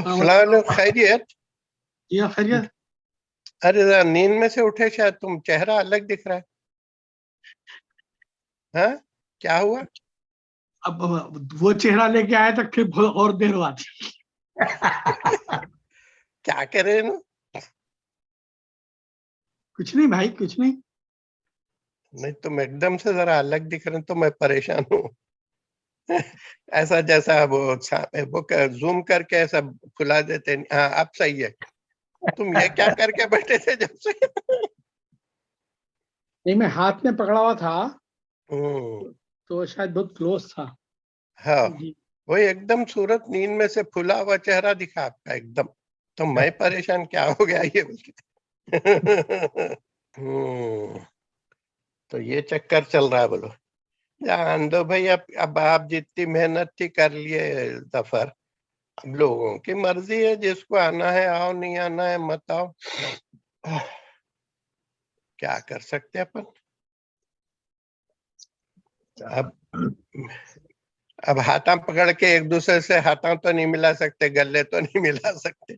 السلام علیکم. خیریت؟ جی ہاں خیریت. ارے ذرا نیند میں سے اٹھے شاید, تم چہرہ الگ دکھ رہا ہے. ہاں کیا ہوا؟ اب وہ چہرہ لے کے آیا تک پھر اور دیر بعد. کیا کرے نا؟ کچھ نہیں بھائی, کچھ نہیں. نہیں تم ایک دم سے ذرا الگ دکھ رہے, تو میں پریشان ہوں. ایسا جیسا وہ زوم کر کے ایسا کھلا دیتے. ہاں اب صحیح ہے. تم یہ کیا کر کے بیٹھے تھے جب سے؟ نہیں میں ہاتھ میں پکڑا ہوا تھا تو شاید بہت کلوز تھا. ہاں جی وہی ایک دم صورت نیند میں سے پھلا ہوا چہرہ دکھا آپ کا ایک دم. تو میں پریشان کیا ہو گیا یہ بول کے. تو یہ چکر چل رہا ہے. بولو جان دو بھائی. اب آپ جتنی محنت تھی کر لیے ظفر. اب لوگوں کی مرضی ہے, جس کو آنا ہے آؤ, نہیں آنا ہے مت آؤ. کیا کر سکتے اپن. اب ہاتھاں پکڑ کے ایک دوسرے سے ہاتھاں تو نہیں ملا سکتے, گلے تو نہیں ملا سکتے.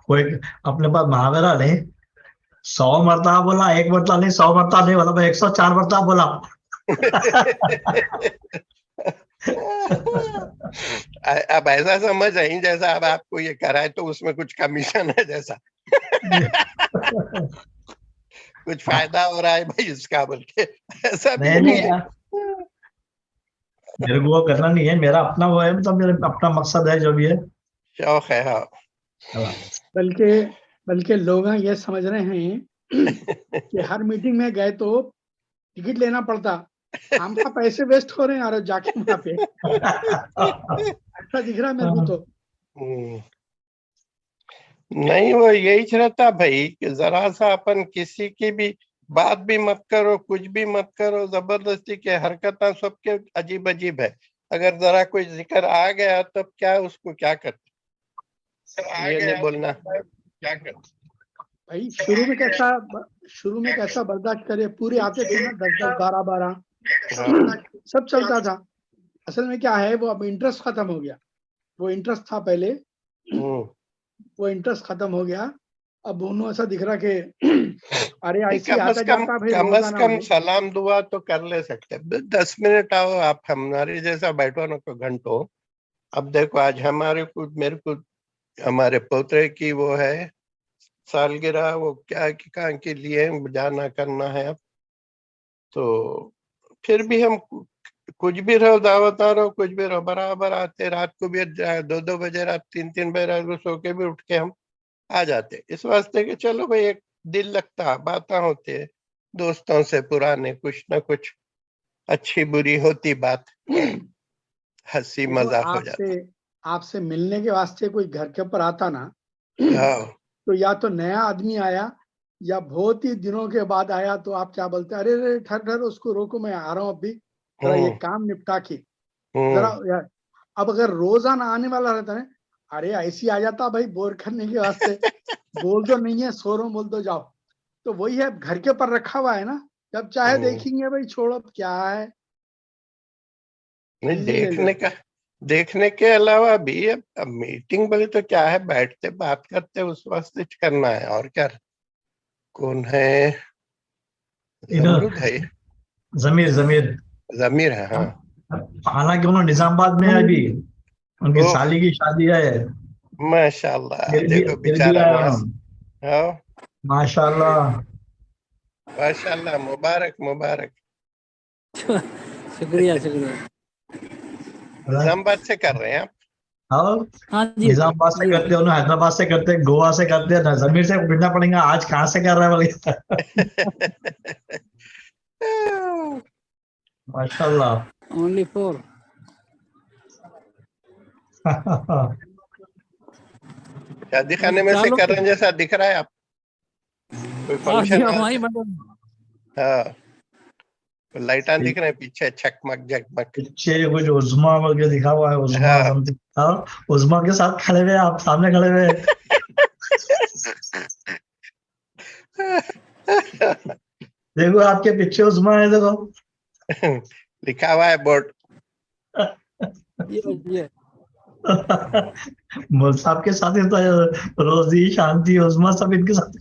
کوئی اپنے پاس محاورہ نہیں, 100 مرتبہ بولا, 1 مرتبہ نہیں, 100 مرتبہ نہیں بولا, 104 مرتبہ بولا. اب ایسا سمجھ رہی جیسا اب آپ کو یہ کرائے تو اس میں کچھ کمیشن ہے جیسا. کچھ فائدہ ہو رہا ہے بھائی اس کا بول کے. ایسا بھی نہیں ہے. میرے کو وہ کرنا نہیں ہے, میرا اپنا وہ ہے, مطلب میرا اپنا مقصد ہے جو بھی ہے, شوق ہے. ہاں بلکہ لوگ یہ سمجھ رہے ہیں کہ ہر میٹنگ میں گئے تو ٹکٹ لینا پڑتا, ہم کا پیسے ویسٹ ہو رہے ہیں. اور جا کے وہاں پہ ایسا دکھ رہا ہے میرے کو تو. نہیں وہ یہی رہتا بھائی کہ ذرا سا اپن کسی کی بھی بات بھی مت کرو, کچھ بھی مت کرو, زبردستی کے حرکتیں سب کے عجیب عجیب ہے. اگر ذرا کوئی ذکر آ گیا تب کیا اس کو کیا کرتے, یہ نہیں بولنا کیا کرتے. بھائی شروع میں کیسا برداشت کرے, پورے آتے تھے نا 10 12 سب چلتا تھا. اصل میں کیا ہے, وہ اب انٹرسٹ ختم ہو گیا. وہ انٹرسٹ تھا پہلے, وہ انٹرسٹ ختم ہو گیا. اب انہوں ایسا دکھ رہا کہ ارے ایسی آتا جاتا بھائی کم از روزانہ کم سلام دعا تو کر لے سکتے. 10 منٹ آؤ آپ ہمارے جیسا بیٹھو نا کو گھنٹوں. اب دیکھو آج میرے کو ہمارے پوترے کی وہ ہے سالگرہ, وہ کیا کہاں کے لیے جانا کرنا ہے. اب تو پھر بھی ہم کچھ بھی رہو, دعوت نہ رہو, کچھ بھی رہو, برابر آتے. رات کو بھی 2 بجے, رات 3 بجے رات کو سو کے بھی اٹھ کے ہم آ جاتے. اس واسطے کہ چلو بھائی ایک دل لگتا, باتیں ہوتے دوستوں سے پرانے, کچھ نہ کچھ اچھی بری ہوتی بات, ہنسی مذاق ہو جاتا. آپ سے ملنے کے واسطے کوئی گھر کے اوپر آتا نا, تو یا تو نیا آدمی آیا یا بہت ہی دنوں کے بعد آیا, تو آپ کیا بولتے ہیں, ارے ٹھہر اس کو روکو, میں آ رہا ہوں ابھی, ذرا یہ کام نپٹا کے ذرا. اب اگر روزانہ آنے والا رہتا ہے, ارے ایسی آ جاتا بھائی بور کرنے کے واسطے, بول دو نہیں ہے سو رہا ہوں, بول دو جاؤ. تو وہی ہے, گھر کے اوپر رکھا ہوا ہے نا, جب چاہے دیکھیں گے بھائی, چھوڑو کیا ہے. نہیں دیکھنے کے علاوہ بھی اب میٹنگ بولے تو کیا ہے, بیٹھتے بات کرتے اس واسطے کرنا ہے. اور کیا کون ہے, زمرد ہے, ضمیر ہے. ہاں حالانکہ انہوں نظام آباد میں ابھی ان کی سالی کی شادی ہے. ماشاء اللہ. دیکھو بیچارہ ماشاء اللہ ماشاء اللہ, مبارک مبارک. شکریہ. نظام آباد سے کر رہے ہیں آپ؟ نظام آباد سے کرتے ہیں, حیدرآباد سے کرتے ہیں, گوا سے کرتے ہیں. ضمیر سے پوچھنا پڑے گا آج کہاں سے کر رہا ہے. ماشاء اللہ. Only 4. شادی خانے میں سے کر رہے ہیں جیسا دکھ رہا ہے. آپ کوئی فنکشن, ہاں لائٹاں دکھ رہے ہیں پیچھے, چھکمک جگمگ. پیچھے کچھ عظما کے دکھا ہوا ہے, عظما کے ساتھ کھڑے ہوئے, آپ سامنے کھڑے ہوئے. دیکھو آپ کے پیچھے عظما ہے, دیکھو لکھا ہوا ہے بورڈ. مول صاحب کے ساتھ ہی تو روزی شانتی عظما سب ان کے ساتھ.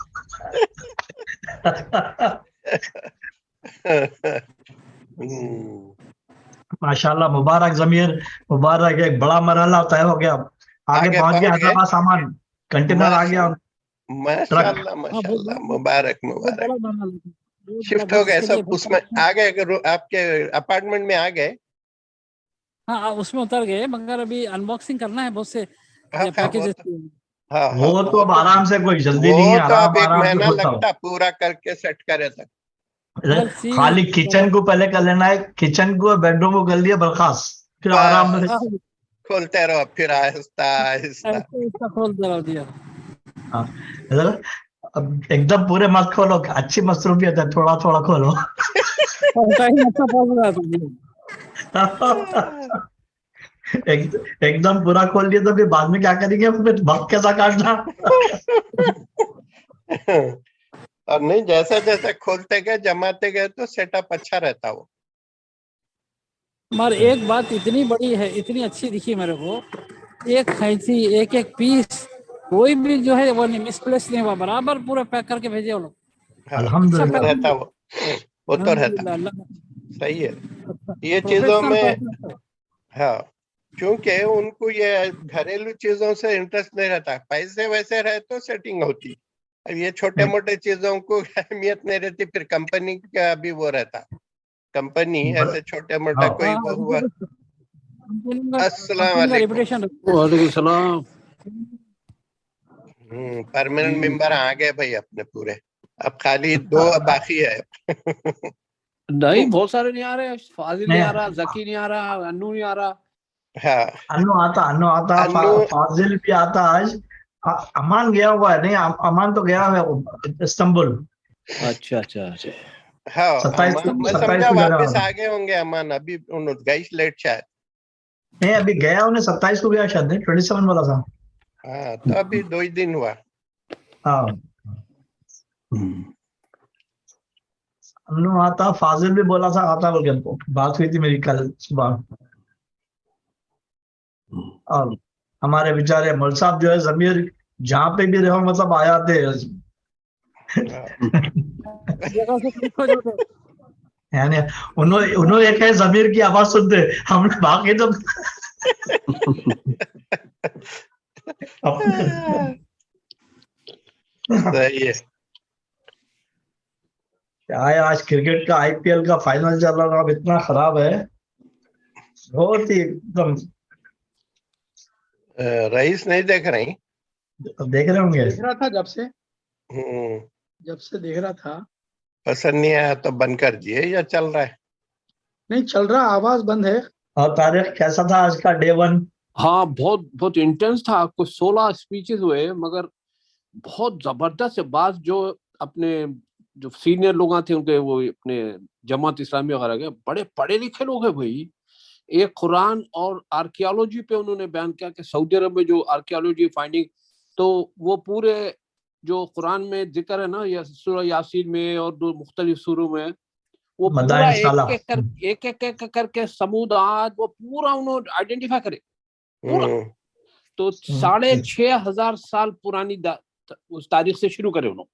ماشاءاللہ مبارک ضمیر مبارک, ایک بڑا مرحلہ طے ہو گیا, آگے پہنچ گیا حیدرآباد, سامان کنٹینر آ گیا, ماشاءاللہ ماشاءاللہ, مبارک مبارک. شفٹ ہو گئے سب اس میں آ گئے, آپ کے اپارٹمنٹ میں آ گئے؟ ہاں اس میں اتر گئے, مگر ابھی ان باکسنگ کرنا ہے بہت سے پیکیجز. وہ تو اب آرام سے, کوئی جلدی نہیں ہے, وہ تو اب ایک آرام سے مہینہ کھولتا لگتا پورا کر کے سیٹ کرے تک. خالی کچن کو پہلے کر لینا ہے, کچن کو بیڈ روم کو کر لیا برخاست, پھر آرام سے کھولتے رہو پھر آہستہ آہستہ. کھولتے رہو دیا. اب ایک دم پورے مت کھولو, اچھی مصروفیت ہے, تھوڑا تھوڑا کھولو. ایک دم پورا کھول لیا تو پھر بعد میں کیا کریں گے, پھر وقت کیسا کاٹنا. اور نہیں, جیسا جیسے کھولتے گئے جماتے گئے تو سیٹ اپ اچھا رہتا. وہ مگر ایک بات اتنی بڑی ہے, اتنی اچھی دکھی میرے کو, ایک کھینچی ایک ایک پیس کوئی بھی جو ہے وہ مس پلیس نہیں ہوا, برابر پورے پیک کر کے بھیجے وہ لوگ. الحمدللہ رہتا وہ تو رہتا صحیح ہے. یہ چیزوں میں ہاں, کیونکہ ان کو یہ گھریلو چیزوں سے انٹرسٹ نہیں رہتا, پیسے ویسے رہے تو سیٹنگ ہوتی. اب یہ چھوٹے موٹے چیزوں کو اہمیت نہیں رہتی, پھر کمپنی کا بھی وہ رہتا. کمپنی ایسے چھوٹے موٹا کوئی وہ ہوا. السلام علیکم. وعلیکم السلام. پرماننٹ ممبر آ گئے بھائی اپنے پورے, اب خالی 2 باقی ہے. نہیں بہت سارے نہیں آ رہے, فاضل نہیں آ رہا, ذکی نہیں آ رہا, انو نہیں آ رہا. انو آتا, فاضل بھی آتا. آج امان گیا ہوا ہے, نہیں امان تو گیا ہے استنبول. اچھا اچھا اچھا. ہاں میں سمجھا واپس آگے ہوں گے امان, ابھی گئیش لیٹ شاید. نہیں ابھی گیا, انہیں 27 کو گیا شاید, 27 والا تھا. ہاں تو ابھی 2 ہی دن ہوا. ہاں انو آتا, فاضل بھی بولا تھا آتا بول کے, بات ہوئی تھی میری کل صبح. اور ہمارے بیچارے مول صاحب جو ہے ضمیر جہاں پہ بھی رہو مطلب آیا تھے. یعنی انہوں ایک ہے ضمیر کی آواز سنتے, ہم نے باقی تو صحیح ہے. آج کرکٹ کا آئی پی ایل کا فائنل چل رہا, اب اتنا خراب ہے, بہت ہی ایک دم. رئیس نہیں دیکھ رہی؟ دیکھ رہے ہوں گے. دیکھ رہا تھا جب سے دیکھ رہا تھا. پسند نہیں آیا تو بند کر دیے یا چل رہا ہے؟ نہیں چل رہا, آواز بند ہے. اور طارق کیسا تھا آج کا ڈے 1؟ ہاں بہت بہت انٹینس تھا. کچھ 16 اسپیچز ہوئے, مگر بہت زبردست. بعض جو اپنے جو سینئر لوگ تھے ان کے, وہ اپنے جماعت اسلامی وغیرہ کے بڑے پڑھے لکھے لوگ ہیں بھائی. ایک قرآن اور آرکیالوجی پہ انہوں نے بیان کیا کہ سعودی عرب میں جو آرکیالوجی فائنڈنگ, تو وہ پورے جو قرآن میں ذکر ہے نا, یا سورہ یاسین میں اور دو مختلف سوروں میں, وہ پورا ایک ایک کر کے سمود عاد وہ پورا انہوں نے آئیڈینٹیفائی کرے پورا. تو 6500 سال پرانی اس تاریخ سے شروع کرے انہوں.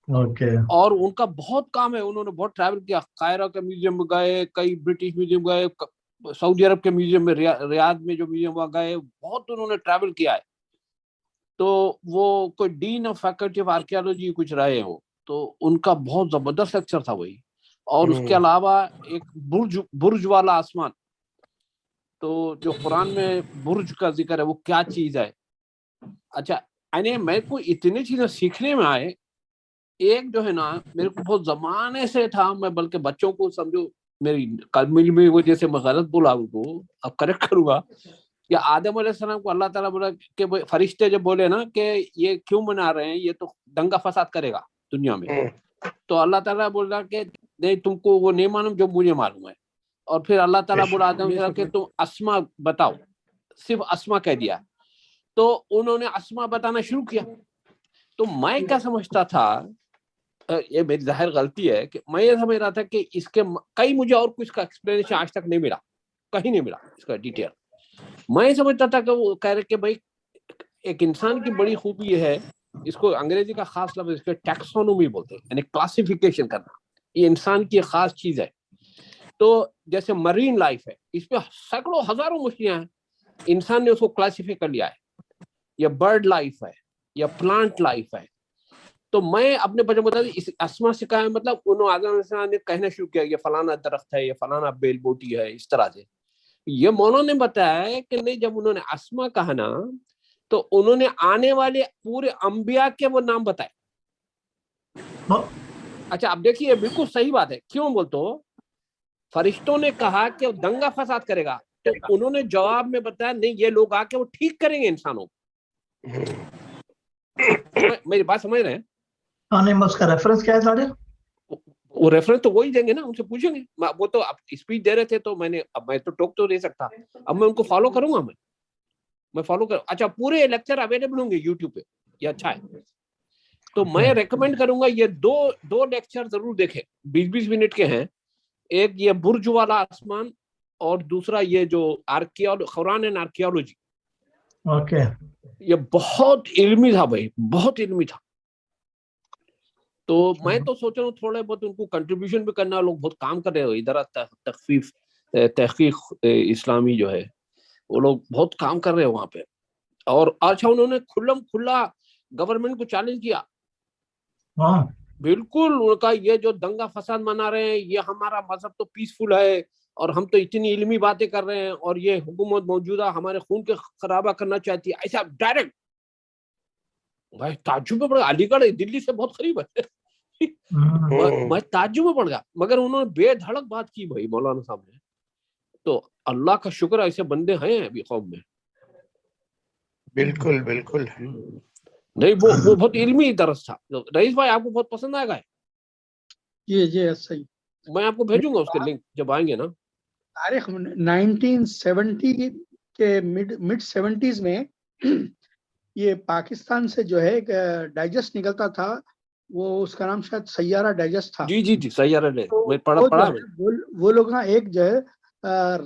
اور ان کا بہت کام ہے, انہوں نے بہت ٹریول کیا. قاہرہ کے میوزیم میں گئے, کئی برٹش میوزیم گئے, سعودی عرب کے میوزیم میں, ریاض میں جو میوزیم وہاں گئے, بہت انہوں نے ٹریول کیا ہے. تو وہ کوئی ڈین آف فیکلٹی آف آرکیالوجی کچھ رہے ہو, تو ان کا بہت زبردست لیکچر تھا وہی. اور اس کے علاوہ ایک برج والا آسمان, تو جو قرآن میں برج کا ذکر ہے وہ کیا چیز ہے. اچھا یعنی میں کو اتنی چیزیں سیکھنے میں آئے. ایک جو ہے نا میرے کو بہت زمانے سے تھا, میں بلکہ بچوں کو سمجھو میری کلمل میں وجہ سے میں غلط بولا ان کو, اب کریکٹ کروں گا. یا آدم علیہ السلام کو اللہ تعالیٰ بولا کہ فرشتے جب بولے نا کہ یہ کیوں منا رہے ہیں, یہ تو دنگا فساد کرے گا دنیا میں, تو اللہ تعالیٰ بولا کہ نہیں تم کو وہ نہیں معلوم جو مجھے معلوم ہے. اور پھر اللہ تعالیٰ بولا آدم علیہ السلام کہ تم اسما بتاؤ, صرف اسما کہہ دیا. تو انہوں نے اسما بتانا شروع کیا. تو میں کیا سمجھتا تھا, یہ میری ظاہر غلطی ہے, کہ میں یہ سمجھ رہا تھا کہ اس کے کئی مجھے اور کچھ کا ایکسپلینیشن آج تک نہیں ملا, کہیں نہیں ملا اس کا ڈیٹیل. میں سمجھتا تھا کہ وہ کہہ رہے کہ بھائی ایک انسان کی بڑی خوبی یہ ہے, اس کو انگریزی کا خاص لفظ اس کو ٹیکسونومی بولتے ہیں, یعنی کلاسیفیکیشن کرنا, یہ انسان کی خاص چیز ہے. تو جیسے مرین لائف ہے, اس پہ سینکڑوں ہزاروں مچھلیاں ہیں, انسان نے اس کو کلاسیفائی کر لیا ہے, یا برڈ لائف ہے یا پلانٹ لائف ہے. تو میں اپنے بچوں کو بتا دوں, اس اسما سے کہا ہے مطلب انہوں آدم نے کہنا شروع کیا یہ فلانا درخت ہے, یہ فلانا بیل بوٹی ہے, اس طرح سے. یہ مولانا نے بتایا ہے کہ نہیں, جب انہوں نے اسما کہا نا تو انہوں نے آنے والے پورے انبیاء کے وہ نام بتائے. اچھا اب دیکھیے یہ بالکل صحیح بات ہے, کیوں بولتے ہو, فرشتوں نے کہا کہ وہ دنگا فساد کرے گا, تو انہوں نے جواب میں بتایا نہیں یہ لوگ آ کے وہ ٹھیک کریں گے انسانوں کو. میری بات سمجھ رہے ہیں؟ نہیں, اس کا ریفرنس کیا ہے سارے؟ وہ ریفرنس تو وہی دیں گے نا, ان سے پوچھیں گے. وہ تو اسپیچ دے رہے تھے تو میں تو ٹوک تو نہیں سکتا, اب میں ان کو فالو کروں گا, میں فالو کروں. اچھا پورے لیکچر اویلیبل ہوں گے یوٹیوب پہ, یہ اچھا ہے. تو میں ریکمینڈ کروں گا یہ دو لیکچر ضرور دیکھیں, 20-20 منٹ کے ہیں. ایک یہ برج والا آسمان, اور دوسرا یہ جو قرآن اینڈ آرکیالوجی. اوکے, یہ بہت علمی تھا بھائی, بہت علمی تھا. تو میں تو سوچ رہا ہوں تھوڑے بہت ان کو کنٹریبیوشن بھی کرنا, لوگ بہت کام کر رہے ہو ادھر تحقیق اسلامی جو ہے, وہ لوگ بہت کام کر رہے ہیں وہاں پہ. اور اچھا انہوں نے کھلا گورنمنٹ کو چیلنج کیا. بالکل, ان کا یہ جو دنگا فساد منا رہے ہیں, یہ ہمارا مذہب تو پیسفل ہے, اور ہم تو اتنی علمی باتیں کر رہے ہیں, اور یہ حکومت موجودہ ہمارے خون کے خرابہ کرنا چاہتی ہے, ایسا ڈائریکٹ. بھائی تعجب میں پڑ گیا, علی گڑھ دلی سے بہت قریب ہے. میں تعجب میں پڑ گیا, مگر انہوں نے بے دھڑک بات کی بھائی مولانا صاحب نے. تو اللہ کا شکر ہے ایسے بندے ہیں ابھی قوم میں. بالکل بالکل. نہیں وہ بہت علمی درس تھا. رئیس بھائی آپ کو بہت پسند آئے گا. جی صحیح, میں آپ کو بھیجوں گا اس کے لنک جب آئیں گے نا. تاریخ 1970 کے مڈ 70s میں یہ پاکستان سے جو ہے ایک ڈائجسٹ نکلتا تھا, وہ اس کا نام شاید سیارہ ڈائجسٹ تھا. جی سیارہ میں پڑھا. وہ لوگ نا ایک جو ہے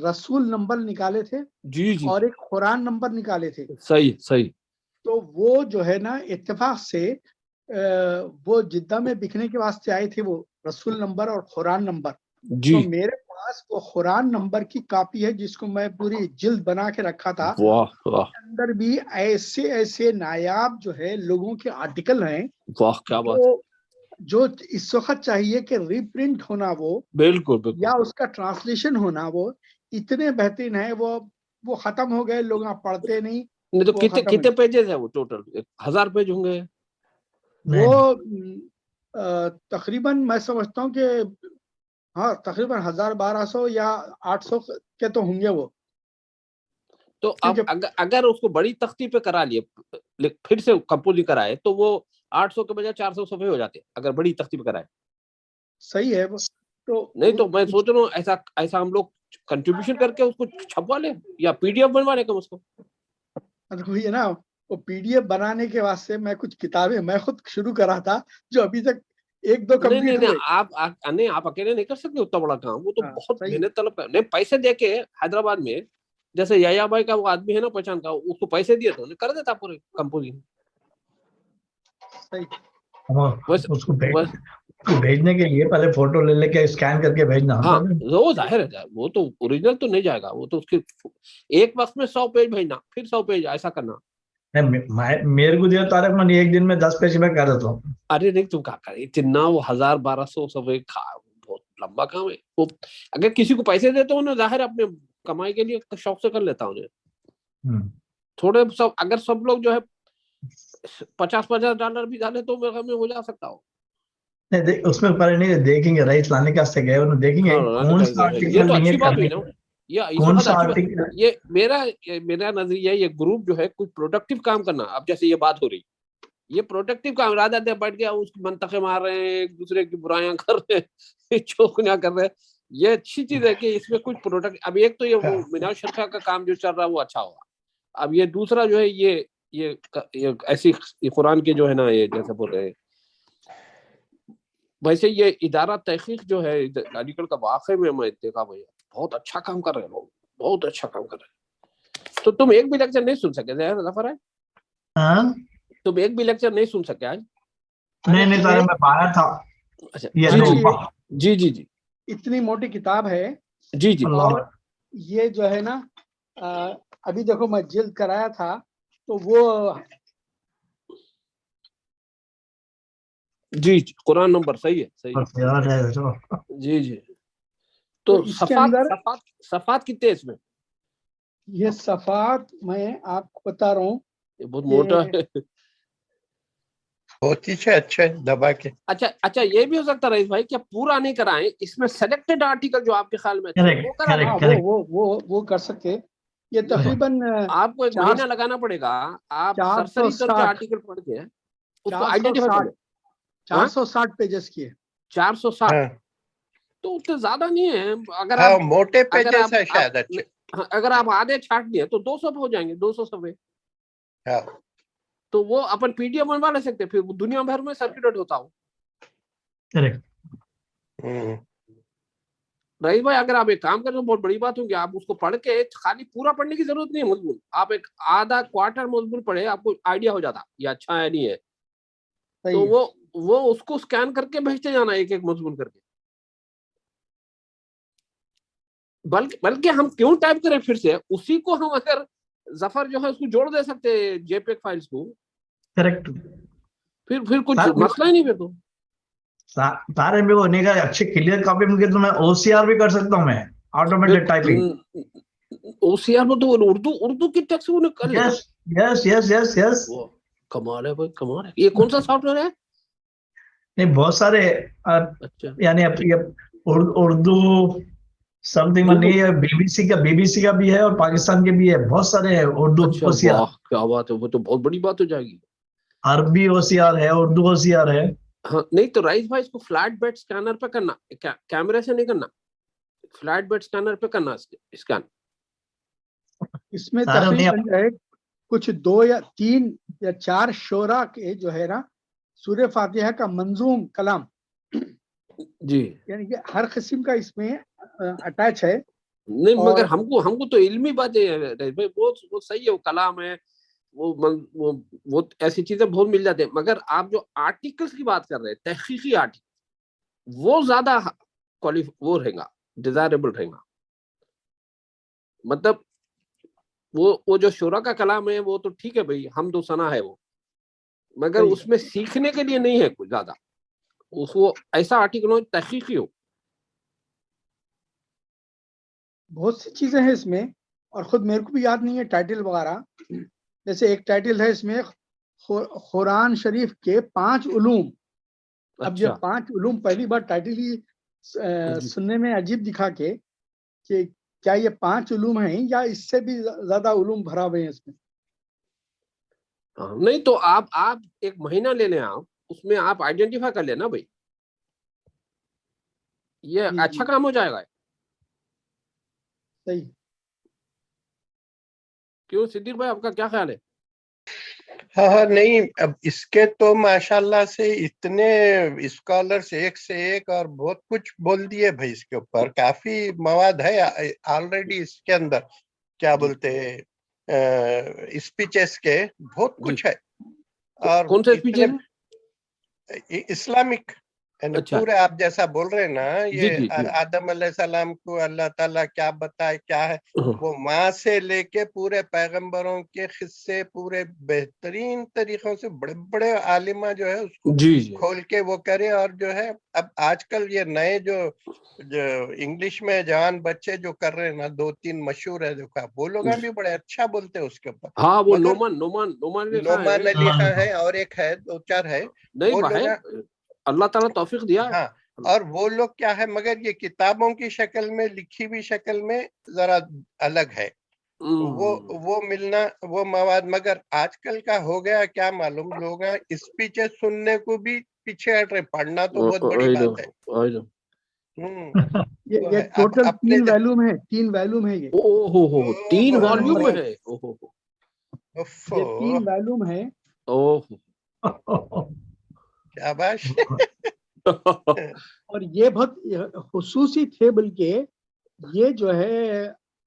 رسول نمبر نکالے تھے, جی اور ایک قرآن نمبر نکالے تھے. صحیح. تو وہ جو ہے نا اتفاق سے وہ جدہ میں بکنے کے واسطے آئے تھے, وہ رسول نمبر اور قرآن نمبر. تو میرے پاس وہ قرآن نمبر کی کاپی ہے, جس کو میں پوری جلد بنا کے رکھا تھا. اندر بھی ایسے نایاب جو ہے لوگوں کے آرٹیکل ہیں. واہ کیا بات. جو اس وقت چاہیے کہ ری پرنٹ ہونا, وہ بالکل یا اس کا ٹرانسلیشن ہونا, وہ اتنے بہترین ہے. وہ ختم ہو گئے, لوگ پڑھتے نہیں. تو کتنے پیجز ہیں وہ ٹوٹل؟ 1000 پیج ہوں گے وہ. تقریباً میں سمجھتا ہوں کہ ہاں تقریباً 1200 یا 800 کے تو ہوں گے وہ. تو اب اگر اس کو بڑی تختی پہ کرا لیے, پھر سے کمپوزنگ کرائے, تو وہ 800 کے بجائے 400 صفحے ہو جاتے اگر بڑی تختی پہ کرائے. صحیح ہے. تو نہیں تو میں سوچ رہا ہوں ایسا ہم لوگ کنٹریبیوشن کر کے اس کو چھپوا لیں, یا پی ڈی ایف بنوا لیں کم اس کو. یہ نا وہ پی ڈی ایف بنانے کے واسطے میں کچھ کتابیں میں خود شروع کرا تھا, جو ابھی تک 1-2 کمپلیٹ ہوئے. آپ اکیلے نہیں کر سکتے اتنا بڑا کام, وہ تو بہت محنت طلب ہے. نہیں پیسے دے کے حیدرآباد میں جیسے یحییٰ بھائی کا وہ آدمی ہے نا پہچان کا, اس کو پیسے دیے تو کر دیتا پورے کمپوزنگ. اس کو بھیجنے کے لیے پہلے فوٹو لے کے اسکین کر کے بھیجنا. ہاں وہ ظاہر ہے, وہ تو اوریجنل تو نہیں جائے گا, وہ تو اس کے ایک وقت میں 100 پیج بھیجنا, پھر 100 پیج ایسا کرنا. میرے کو دیا طارق, میں ایک دن میں 10 پیج میں کر دیتا ہوں. ارے نہیں تم کیا کرے اتنا, وہ 1200 صفحے بہت لمبا کام ہے. وہ اگر کسی کو پیسے دیتے ہو نا, ظاہر اپنے کمائی کے لیے شوق سے کر لیتا ہوں. تھوڑے سب اگر سب لوگ جو ہے $50 بھی ڈالے تو میرے میں ہو جا سکتا ہو. اس میں پہلے نہیں دیکھیں گے, رئیس لانے کا سے گئے انہوں دیکھیں گے کون سا یہ تو اچھی بات ہوئی نا. کون سا آرٹیکل. یہ میرا نظریہ, یہ گروپ جو ہے کچھ پروڈکٹیو کام کرنا. اب جیسے یہ بات ہو رہی, یہ پروڈکٹیو کام, رادہ دے بیٹھ گیا اس کی منطقے مار رہے ہیں, ایک دوسرے کی برائیاں کر رہے ہیں, چوکیاں کر رہے ہیں. یہ اچھی چیز ہے کہ اس میں کچھ پروڈکٹ. اب ایک تو یہ میناز شرفا کا کام جو چل رہا ہے وہ اچھا ہوگا. اب یہ دوسرا جو ہے یہ ایسی قرآن کے جو ہے نا, یہ جیسے بول رہے ہیں ویسے یہ ادارہ تحقیق جو ہے علی گڑھ کا, واقعی میں دیکھا بھائی بہت اچھا کام کر رہے ہیں لوگ, بہت اچھا کام کر رہے ہیں. تو تم ایک بھی لیکچر نہیں سن سکے ظفر آج؟ ہاں تم ایک بھی لیکچر نہیں سن سکے آج؟ نہیں سارے میں باہر تھا. اچھا جی جی اتنی موٹی کتاب ہے. جی اور یہ جو ہے نا ابھی دیکھو میں جلد کرایا تھا تو وہ جی قرآن نمبر صحیح ہے جی. تو اس کے اندر صفات کتنے اس میں؟ یہ صفات میں آپ کو بتا رہا ہوں یہ بہت موٹا ہے. بہت ہی اچھا دبا کے. اچھا یہ بھی ہو سکتا رئیس بھائی کہ پورا نہیں کرائیں, اس میں سلیکٹڈ آرٹیکل جو آپ کے خیال میں اچھے وہ کرائیں. وہ کر سکتے. یہ تقریباً آپ کو ایک مہینہ لگانا پڑے گا. آپ سرسری طور پہ آرٹیکل پڑھ کے اس کو آئیڈینٹیفائی کریں. 460 پیجز کی ہے. 460 تو اتنے زیادہ نہیں ہے. اگر ہاں آپ موٹے پیجز ہے شاید اچھے. اگر آپ آدھے چھانٹ دیے تو 200 پہ ہو جائیں گے, 200 صفحے. تو وہ اپن پی ڈی ایف بنوا لے سکتے, پھر دنیا بھر میں سرکولیٹ ہوتا ہو. رئیس بھائی اگر آپ ایک کام کریں تو بہت بڑی بات ہوگی, آپ اس کو پڑھ کے خالی پورا پڑھنے کی ضرورت نہیں ہے مضمون, آپ ایک آدھا کوارٹر مضمون پڑھے, آپ کو آئیڈیا ہو جاتا یہ اچھا ہے نہیں ہے. تو وہ اس کو سکین کر کے بھیجتے جانا ایک ایک مضمون کر کے. بلکہ ہم کیوں ٹائپ کریں پھر سے اسی کو, ہم اگر ظفر جو ہے اس کو جوڑ دے سکتے جے پیگ فائلز کو. کریکٹ. پھر کچھ مسئلہ ہی نہیں. پھر تو سارے میں ہونے کا اچھے کلیئر کاپی مل کے تو میں او سی آر بھی کر سکتا ہوں, میں آٹومیٹڈ ٹائپنگ. او سی آر میں تو اردو کی ٹیکسٹ وہ کر لے. یس کمال ہے بھائی, کمال ہے. یہ کون سا سافٹ ویئر ہے؟ نہیں بہت سارے, یعنی اردو سم تھنگ نہیں ہے, بی بی سی کا بھی ہے اور پاکستان کے بھی ہے, بہت سارے اردو او سی آر. کیا بات ہے, وہ تو بہت بڑی بات ہو جائے گی. عربی او سی آر ہے, اردو او سی آر ہے. ہاں نہیں تو رائس بھائی اس کو فلیٹ بیڈ سکینر پہ کرنا, کیمرے سے نہیں کرنا, فلیٹ بیڈ سکینر پہ کرنا اسکین. اس میں تقریباً کچھ 2 یا 3 یا 4 شعرا کے جو ہے نا سورہ فاتحہ کا منظوم کلام جی, یعنی کہ ہر قسم کا اس میں اٹیچ ہے. نہیں مگر ہم کو تو علمی باتیں ہیں بھائی, وہ صحیح ہے, وہ کلام ہے, وہ ایسی چیزیں بہت مل جاتے ہیں. مگر آپ جو آرٹیکلس کی بات کر رہے ہیں, تحقیقی آرٹیکل, وہ زیادہ وہ رہے گا, ڈیزائربل رہے گا. مطلب وہ جو شعرا کا کلام ہے وہ تو ٹھیک ہے بھائی, حمد و ثنا ہے وہ, مگر اس میں سیکھنے کے لیے نہیں ہے کچھ زیادہ. وہ ایسا آرٹیکل ہو تحقیقی ہو. بہت سی چیزیں ہیں اس میں, اور خود میرے کو بھی یاد نہیں ہے ٹائٹل وغیرہ. جیسے ایک ٹائٹل ہے اس میں قرآن شریف کے 5 علوم. اب یہ 5 علوم پہلی بار ٹائٹل ہی سننے میں عجیب دکھا کہ کیا یہ 5 علوم ہیں یا اس سے بھی زیادہ علوم بھرا ہوئے ہیں اس میں. نہیں تو آپ ایک مہینہ لے لیں, آپ اس میں آپ آئیڈینٹیفائی کر لینا بھائی, یہ اچھا کام ہو جائے گا. صحیح. کیوں صدیق بھائی آپ کا کیا خیال ہے؟ ہاں نہیں, اب اس کے تو ماشاءاللہ سے اتنے اسکالرز ایک سے ایک اور بہت کچھ بول دیے بھائی. اس کے اوپر کافی مواد ہے آلریڈی اس کے اندر, کیا بولتے ہیں اسپیچز کے بہت کچھ ہے. اور کون سے اسپیچ ہے؟ اسلامک پورے آپ جیسا بول رہے ہیں نا, یہ آدم علیہ السلام کو اللہ تعالیٰ کیا بتائے کیا ہے, وہ ماں سے لے کے پورے پیغمبروں کے قصے پورے بہترین طریقوں سے بڑے بڑے عالمہ جو ہے اس کو کھول کے وہ کرے. اور جو ہے اب آج کل یہ نئے جو انگلش میں جوان بچے جو کر رہے ہیں نا, 2-3 مشہور ہے جو وہ لوگ بھی بڑے اچھا بولتے ہیں اس کے اوپر. ہاں وہ نعمان علی خان ہے, اور ایک ہے 2-4 ہے, وہ لوگ اللہ تعالیٰ توفیق دیا. ہاں, اور وہ لوگ کیا ہے, مگر یہ کتابوں کی شکل میں, لکھی ہوئی شکل میں ذرا الگ ہے. وہ ملنا وہ مواد. مگر آج کل کا ہو گیا کیا معلوم, لوگ اسپیچز سننے کو بھی پیچھے ہٹ رہے, پڑھنا تو بہت بڑی بات ہے. یہ ٹوٹل 3 ویلیوم ہے, 3 ویلیوم ہے. یہ 3 والیوم میں ہے. یہ 3 ویلیوم ہے. کیا باش. اور یہ بہت خصوصی تھے, بلکہ یہ جو ہے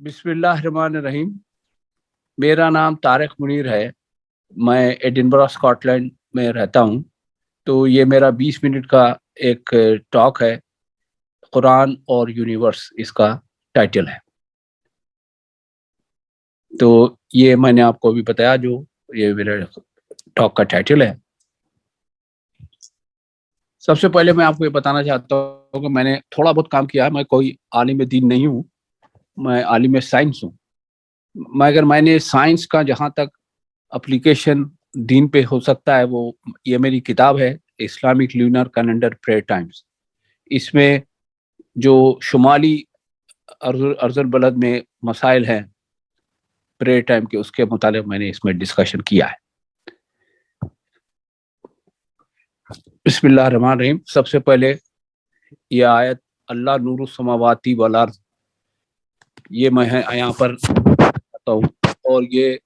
بسم اللہ الرحمن الرحیم. میرا نام طارق منیر ہے. میں ایڈنبرا اسکاٹ لینڈ میں رہتا ہوں. تو یہ میرا 20 منٹ کا ایک ٹاک ہے. قرآن اور یونیورس اس کا ٹائٹل ہے. تو یہ میں نے آپ کو بھی بتایا جو یہ میرا ٹاک کا ٹائٹل ہے. سب سے پہلے میں آپ کو یہ بتانا چاہتا ہوں کہ میں نے تھوڑا بہت کام کیا ہے. میں کوئی عالم دین نہیں ہوں, میں عالم سائنس ہوں. مگر میں نے سائنس کا جہاں تک اپلیکیشن دین پہ ہو سکتا ہے وہ یہ میری کتاب ہے اسلامک لونر کیلنڈر پریئر ٹائمز. اس میں جو شمالی ارض البلد میں مسائل ہیں پریئر ٹائم کے, اس کے متعلق میں نے اس میں ڈسکشن کیا ہے. بسم اللہ الرحمن الرحیم. سب سے پہلے یہ آیت اللہ نور السماواتی والارض, یہ میں یہاں پر بتاتا ہوں, اور یہ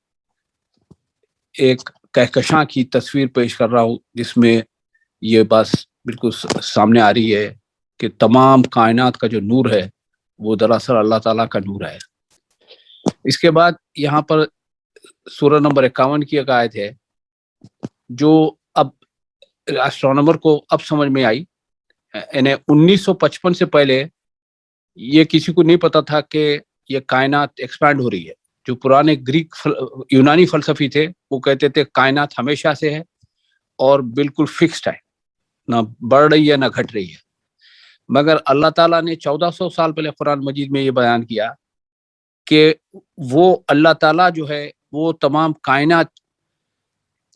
ایک کہکشاں کی تصویر پیش کر رہا ہوں جس میں یہ بات بالکل سامنے آ رہی ہے کہ تمام کائنات کا جو نور ہے وہ دراصل اللہ تعالیٰ کا نور ہے. اس کے بعد یہاں پر سورہ نمبر 51 کی ایک آیت ہے جو اب ایسٹرونومر کو اب سمجھ میں آئی. یعنی 1955 سے پہلے یہ کسی کو نہیں پتا تھا کہ یہ کائنات ایکسپینڈ ہو رہی ہے. جو پرانے گریک یونانی فلسفی تھے وہ کہتے تھے کائنات ہمیشہ سے ہے اور بالکل فکسڈ ہے, نہ بڑھ رہی ہے نہ گھٹ رہی ہے. مگر اللہ تعالیٰ نے 1400 سال پہلے قرآن مجید میں یہ بیان کیا کہ وہ اللہ تعالیٰ جو ہے وہ تمام کائنات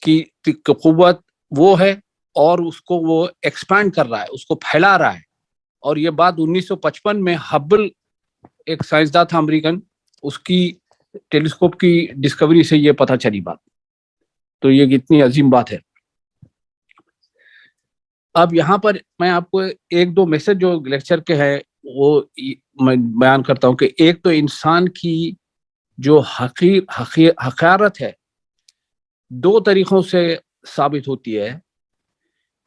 کی قوت وہ ہے اور اس کو وہ ایکسپینڈ کر رہا ہے, اس کو پھیلا رہا ہے. اور یہ بات 1955 میں ہبل ایک سائنسداں تھا امریکن, اس کی ٹیلیسکوپ کی ڈسکوری سے یہ پتہ چلی بات. تو یہ کتنی عظیم بات ہے. اب یہاں پر میں آپ کو ایک دو میسج جو لیکچر کے ہیں وہ میں بیان کرتا ہوں کہ ایک تو انسان کی جو حقارت ہے دو طریقوں سے ثابت ہوتی ہے.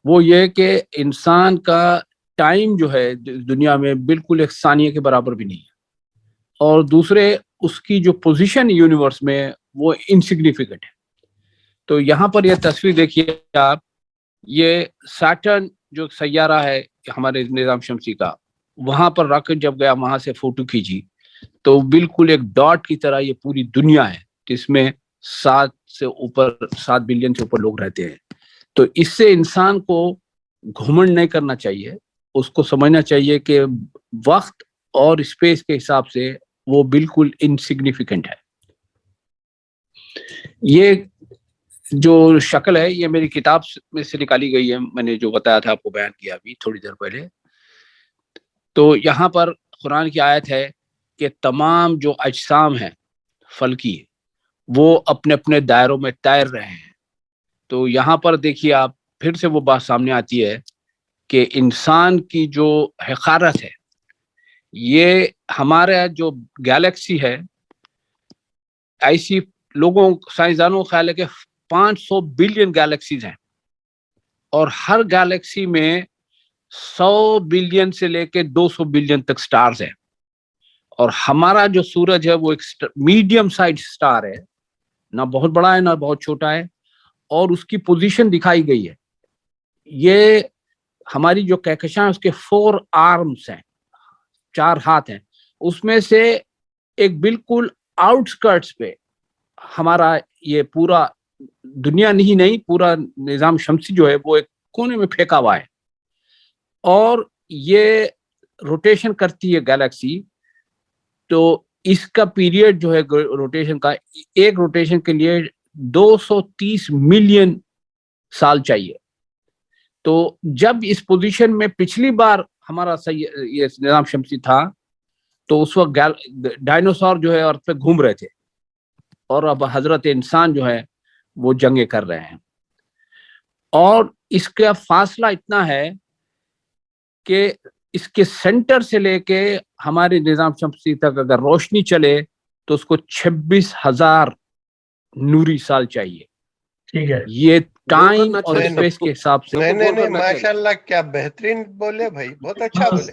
وہ یہ کہ انسان کا ٹائم جو ہے دنیا میں بالکل ایک ثانیے کے برابر بھی نہیں ہے, اور دوسرے اس کی جو پوزیشن یونیورس میں وہ انسگنیفیکنٹ ہے. تو یہاں پر یہ تصویر دیکھیے آپ, یہ سیٹرن جو سیارہ ہے ہمارے نظام شمسی کا, وہاں پر راکٹ جب گیا وہاں سے فوٹو کھینچی تو بالکل ایک ڈاٹ کی طرح یہ پوری دنیا ہے جس میں 7 بلین سے اوپر لوگ رہتے ہیں. تو اس سے انسان کو گھمنڈ نہیں کرنا چاہیے, اس کو سمجھنا چاہیے کہ وقت اور اسپیس کے حساب سے وہ بالکل انسگنیفیکنٹ ہے. یہ جو شکل ہے یہ میری کتاب میں سے نکالی گئی ہے, میں نے جو بتایا تھا آپ کو بیان کیا ابھی تھوڑی دیر پہلے. تو یہاں پر قرآن کی آیت ہے کہ تمام جو اجسام ہیں فلکی وہ اپنے اپنے دائروں میں تیر رہے ہیں. تو یہاں پر دیکھیے آپ پھر سے وہ بات سامنے آتی ہے کہ انسان کی جو حقارت ہے, یہ ہمارا جو گیلیکسی ہے ایسی لوگوں سائنسدانوں کا خیال ہے کہ 500 بلین گیلیکسیز ہیں, اور ہر گیلیکسی میں 100 بلین سے لے کے 200 بلین تک سٹارز ہیں. اور ہمارا جو سورج ہے وہ ایک میڈیم سائز سٹار ہے, نہ بہت بڑا ہے نہ بہت چھوٹا ہے, اور اس کی پوزیشن دکھائی گئی ہے. یہ ہماری جو کہکشاں اس کے 4 آرمز ہیں, 4 ہاتھ ہیں, اس میں سے ایک بالکل آؤٹ سکرٹس پہ ہمارا یہ پورا دنیا نہیں پورا نظام شمسی جو ہے وہ ایک کونے میں پھینکا ہوا ہے, اور یہ روٹیشن کرتی ہے گیلیکسی. تو اس کا پیریڈ جو ہے روٹیشن کا, ایک روٹیشن کے لیے 230 ملین سال چاہیے. تو جب اس پوزیشن میں پچھلی بار ہمارا یہ نظام شمسی تھا تو اس وقت ڈائنوسور جو ہے ارتھ پہ گھوم رہے تھے, اور اب حضرت انسان جو ہے وہ جنگیں کر رہے ہیں. اور اس کا فاصلہ اتنا ہے کہ اس کے سینٹر سے لے کے ہمارے نظام شمسی تک اگر روشنی چلے تو اس کو 26,000 نوری سال چاہیے. ٹھیک ہے, یہ ٹائم اور اسپیس کے حساب سے. نہیں ماشاءاللہ کیا بہترین بولے بھائی, بہت اچھا بولے.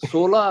16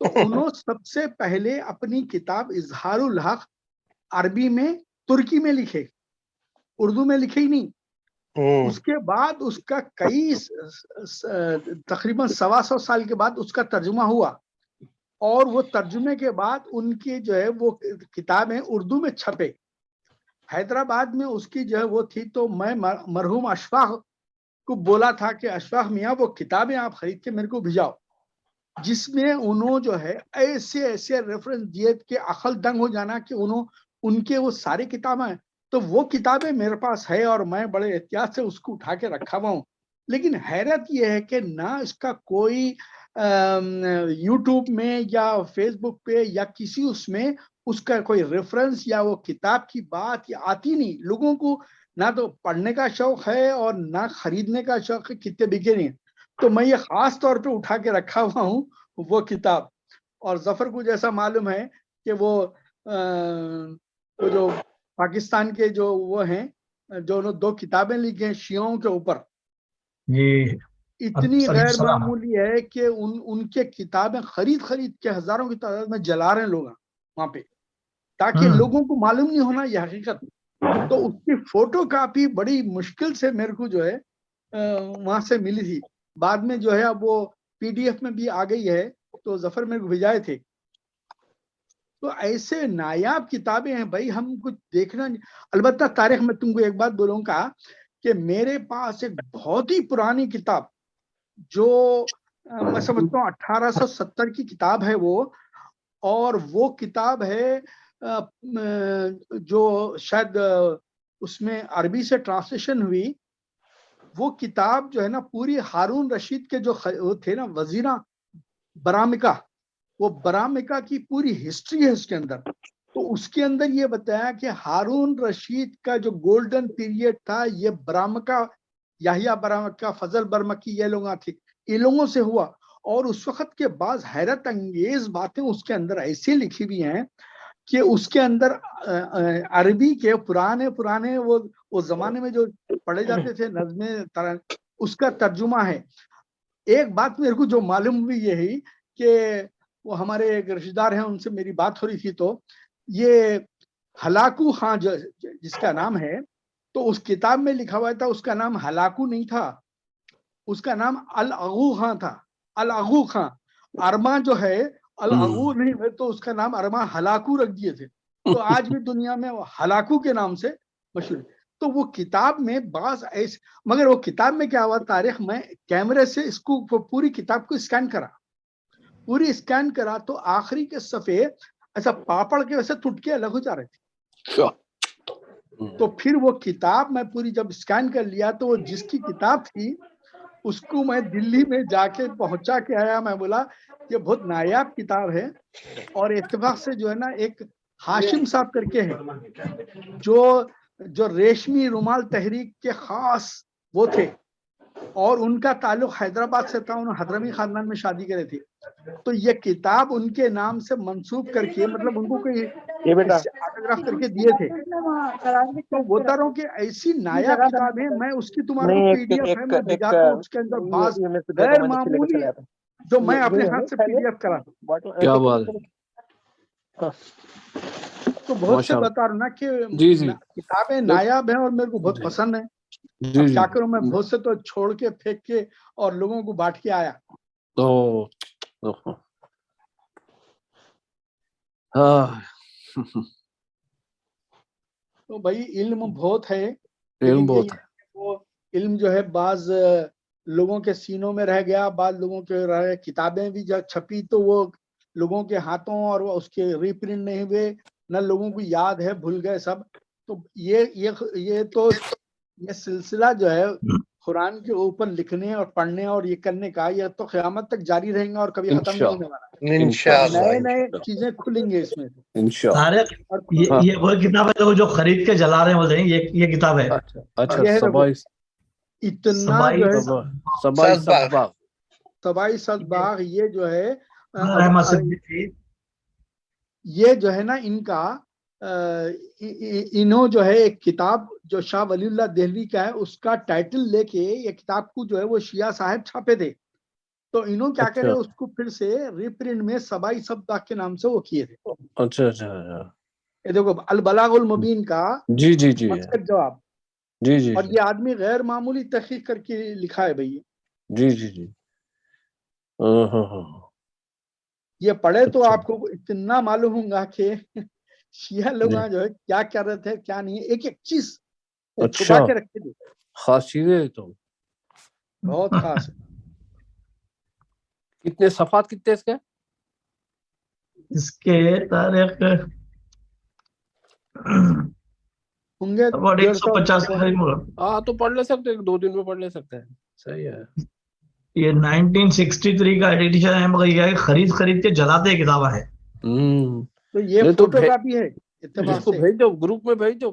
تو انہوں سب سے پہلے اپنی کتاب اظہار الحق عربی میں ترکی میں لکھے، اردو میں لکھے ہی نہیں. اس کے بعد اس کا کئی تقریباً 125 سال کے بعد اس کا ترجمہ ہوا، اور وہ ترجمے کے بعد ان کی جو ہے وہ کتابیں اردو میں چھپے. حیدرآباد میں اس کی جو ہے وہ تھی، تو میں مرحوم اشفاق کو بولا تھا کہ اشفاق میاں وہ کتابیں آپ خرید کے میرے کو بھیجاؤ، جس میں انہوں جو ہے ایسے ایسے ریفرنس دیے کہ عقل دنگ ہو جانا کہ ان کے وہ ساری کتابیں. تو وہ کتابیں میرے پاس ہے اور میں بڑے احتیاط سے اس کو اٹھا کے رکھا ہوا ہوں. لیکن حیرت یہ ہے کہ نہ اس کا کوئی یوٹیوب میں یا فیس بک پہ یا کسی اس میں اس کا کوئی ریفرنس یا وہ کتاب کی بات یا آتی نہیں. لوگوں کو نہ تو پڑھنے کا شوق ہے اور نہ خریدنے کا شوق ہے، کتنے بکے نہیں. تو میں یہ خاص طور پہ اٹھا کے رکھا ہوا ہوں وہ کتاب. اور ظفر کو جیسا معلوم ہے کہ وہ جو پاکستان کے جو وہ ہیں جو انہوں 2 کتابیں لکھی ہیں شیعوں کے اوپر، اتنی غیر معمولی ہے کہ ان کے کتابیں خرید کے ہزاروں کی تعداد میں جلا رہے ہیں لوگ وہاں پہ، تاکہ لوگوں کو معلوم نہیں ہونا یہ حقیقت. تو اس کی فوٹو کاپی بڑی مشکل سے میرے کو جو ہے وہاں سے ملی تھی. بعد میں جو ہے اب وہ PDF میں بھی آ گئی ہے، تو ظفر میرے کو بھیجائے تھے. تو ایسے نایاب کتابیں ہیں بھائی، ہم کچھ دیکھنا نہیں. البتہ تاریخ میں تم کو ایک بات بولوں گا کہ میرے پاس ایک بہت ہی پرانی کتاب جو میں سمجھتا ہوں 1870 کی کتاب ہے وہ، اور وہ کتاب ہے جو شاید اس میں عربی سے ٹرانسلیشن ہوئی. وہ کتاب جو ہے نا پوری ہارون رشید کے جو تھے نا وزیرہ برامکہ، وہ برامکہ کی پوری ہسٹری ہے اس کے اندر. تو اس کے اندر یہ بتایا کہ ہارون رشید کا جو گولڈن پیریڈ تھا یہ برامکہ، یحییٰ برامکہ، فضل برمکی، یہ لوگوں تھے، یہ لوگوں سے ہوا. اور اس وقت کے بعض حیرت انگیز باتیں اس کے اندر ایسی لکھی ہوئی ہیں کہ اس کے اندر عربی کے پرانے وہ زمانے میں جو پڑھے جاتے تھے نظمیں، اس کا ترجمہ ہے. ایک بات میرے کو جو معلوم ہوئی یہی کہ وہ ہمارے ایک رشتہ دار ہیں، ان سے میری بات ہو رہی تھی، تو یہ ہلاکو خان جس کا نام ہے، تو اس کتاب میں لکھا ہوا تھا اس کا نام ہلاکو نہیں تھا، اس کا نام الاغو خان تھا. الاغو خان ارما جو ہے الاغو نہیں ہے، تو اس کا نام ارما ہلاکو رکھ دیے تھے. تو آج بھی دنیا میں وہ ہلاکو کے نام سے مشہور ہے. تو وہ کتاب میں بعض ایسے، مگر وہ کتاب میں کیا ہوا تاریخ میں کیمرے سے اس کو پوری کتاب کو اسکین کرا تو آخری کے صفحے ایسا پاپڑ کے ویسے ٹوٹ کے الگ ہو جا رہے تھے. تو پھر وہ کتاب میں پوری جب اسکین کر لیا تو وہ جس کی کتاب تھی اس کو میں دلی میں جا کے پہنچا کے آیا. میں بولا یہ بہت نایاب کتاب ہے. اور اتفاق سے جو ہے نا ایک ہاشم صاحب کر کے ہیں جو ریشمی رومال تحریک کے خاص وہ تھے، اور ان کا تعلق حیدرآباد سے تھا، انہوں حضرمی خاندان میں شادی کرے تھے. تو یہ کتاب ان کے نام سے منسوب کر کے، مطلب ان کو کوئی آٹوگراف کر کے دیے تھے. تو وہ طرح کے ایسی نایاب کتابیں، میں اس کی تمہارے کو PDF ہے میں بھیجاتا ہوں، اس کے اندر بعض غیر معمولی جو میں اپنے ہاتھ سے PDF کرا. کیا بات ہے. تو بہت سے بتا رہا نا کہ کتابیں نایاب ہیں اور میرے کو بہت پسند ہیں. اب کیا کروں، میں بہت سے تو چھوڑ کے پھینک کے اور لوگوں کو بانٹ کے آیا. تو بھائی علم بہت ہے، لیکن وہ علم جو ہے بعض لوگوں کے سینوں میں رہ گیا، بعض لوگوں کے رہ، کتابیں بھی جب چھپی تو وہ لوگوں کے ہاتھوں اور اس کے ری پرنٹ نہیں ہوئے، نہ لوگوں کو یاد ہے، بھول گئے سب. تو یہ سلسلہ جو ہے قرآن کے اوپر لکھنے اور پڑھنے اور یہ کرنے کا، یہ تو قیامت تک جاری رہیں گا اور کبھی ختم نہیں ہونے والا. نئے چیزیں کھلیں گے اس میں. یہ وہ کتاب ہے جو خرید کے جلا رہے ہیں، بول رہے ہیں یہ کتاب ہے. اتنا جو ہے سبائی صدباغ، یہ جو ہے نا ان کا انہوں جو ہے ایک کتاب جو شاہ ولی اللہ دہلوی کا ہے، اس کا ٹائٹل لے کے یہ کتاب کو جو ہے وہ شیعہ صاحب چھاپے تھے. تو انہوں کیا کرے اس کو پھر سے ریپرنٹ میں سبائی سبدہ کے نام سے وہ کیے تھے. اچھا اچھا اچھا. یہ دیکھو البلاغ المبین کا جی جی جی مسکت جواب. جی جی اور یہ آدمی غیر معمولی تحقیق کر کے لکھا ہے بھائی. جی جی جی. ہاں ہاں ہاں. یہ پڑھے تو آپ کو اتنا معلوم ہوگا کہ شیعہ لوگ جو ہے کیا کر رہے تھے کیا نہیں, ایک ایک چیز چھپا کے رکھتے تھے. خاص چیزیں تو بہت خاص ہے. کتنے صفحات کتنے اس کے تاریخ ہوں گے 150. ہاں تو پڑھ لے سکتے, 2 دن میں پڑھ لے سکتے ہیں. صحیح ہے. یہ 1963 کا ایڈیشن ہے, مگر یہ خرید کے جلاتے کتابیں ہے. تو یہ فوٹو کاپی ہے اتفاق سے. بھیج دو گروپ میں, بھیج دو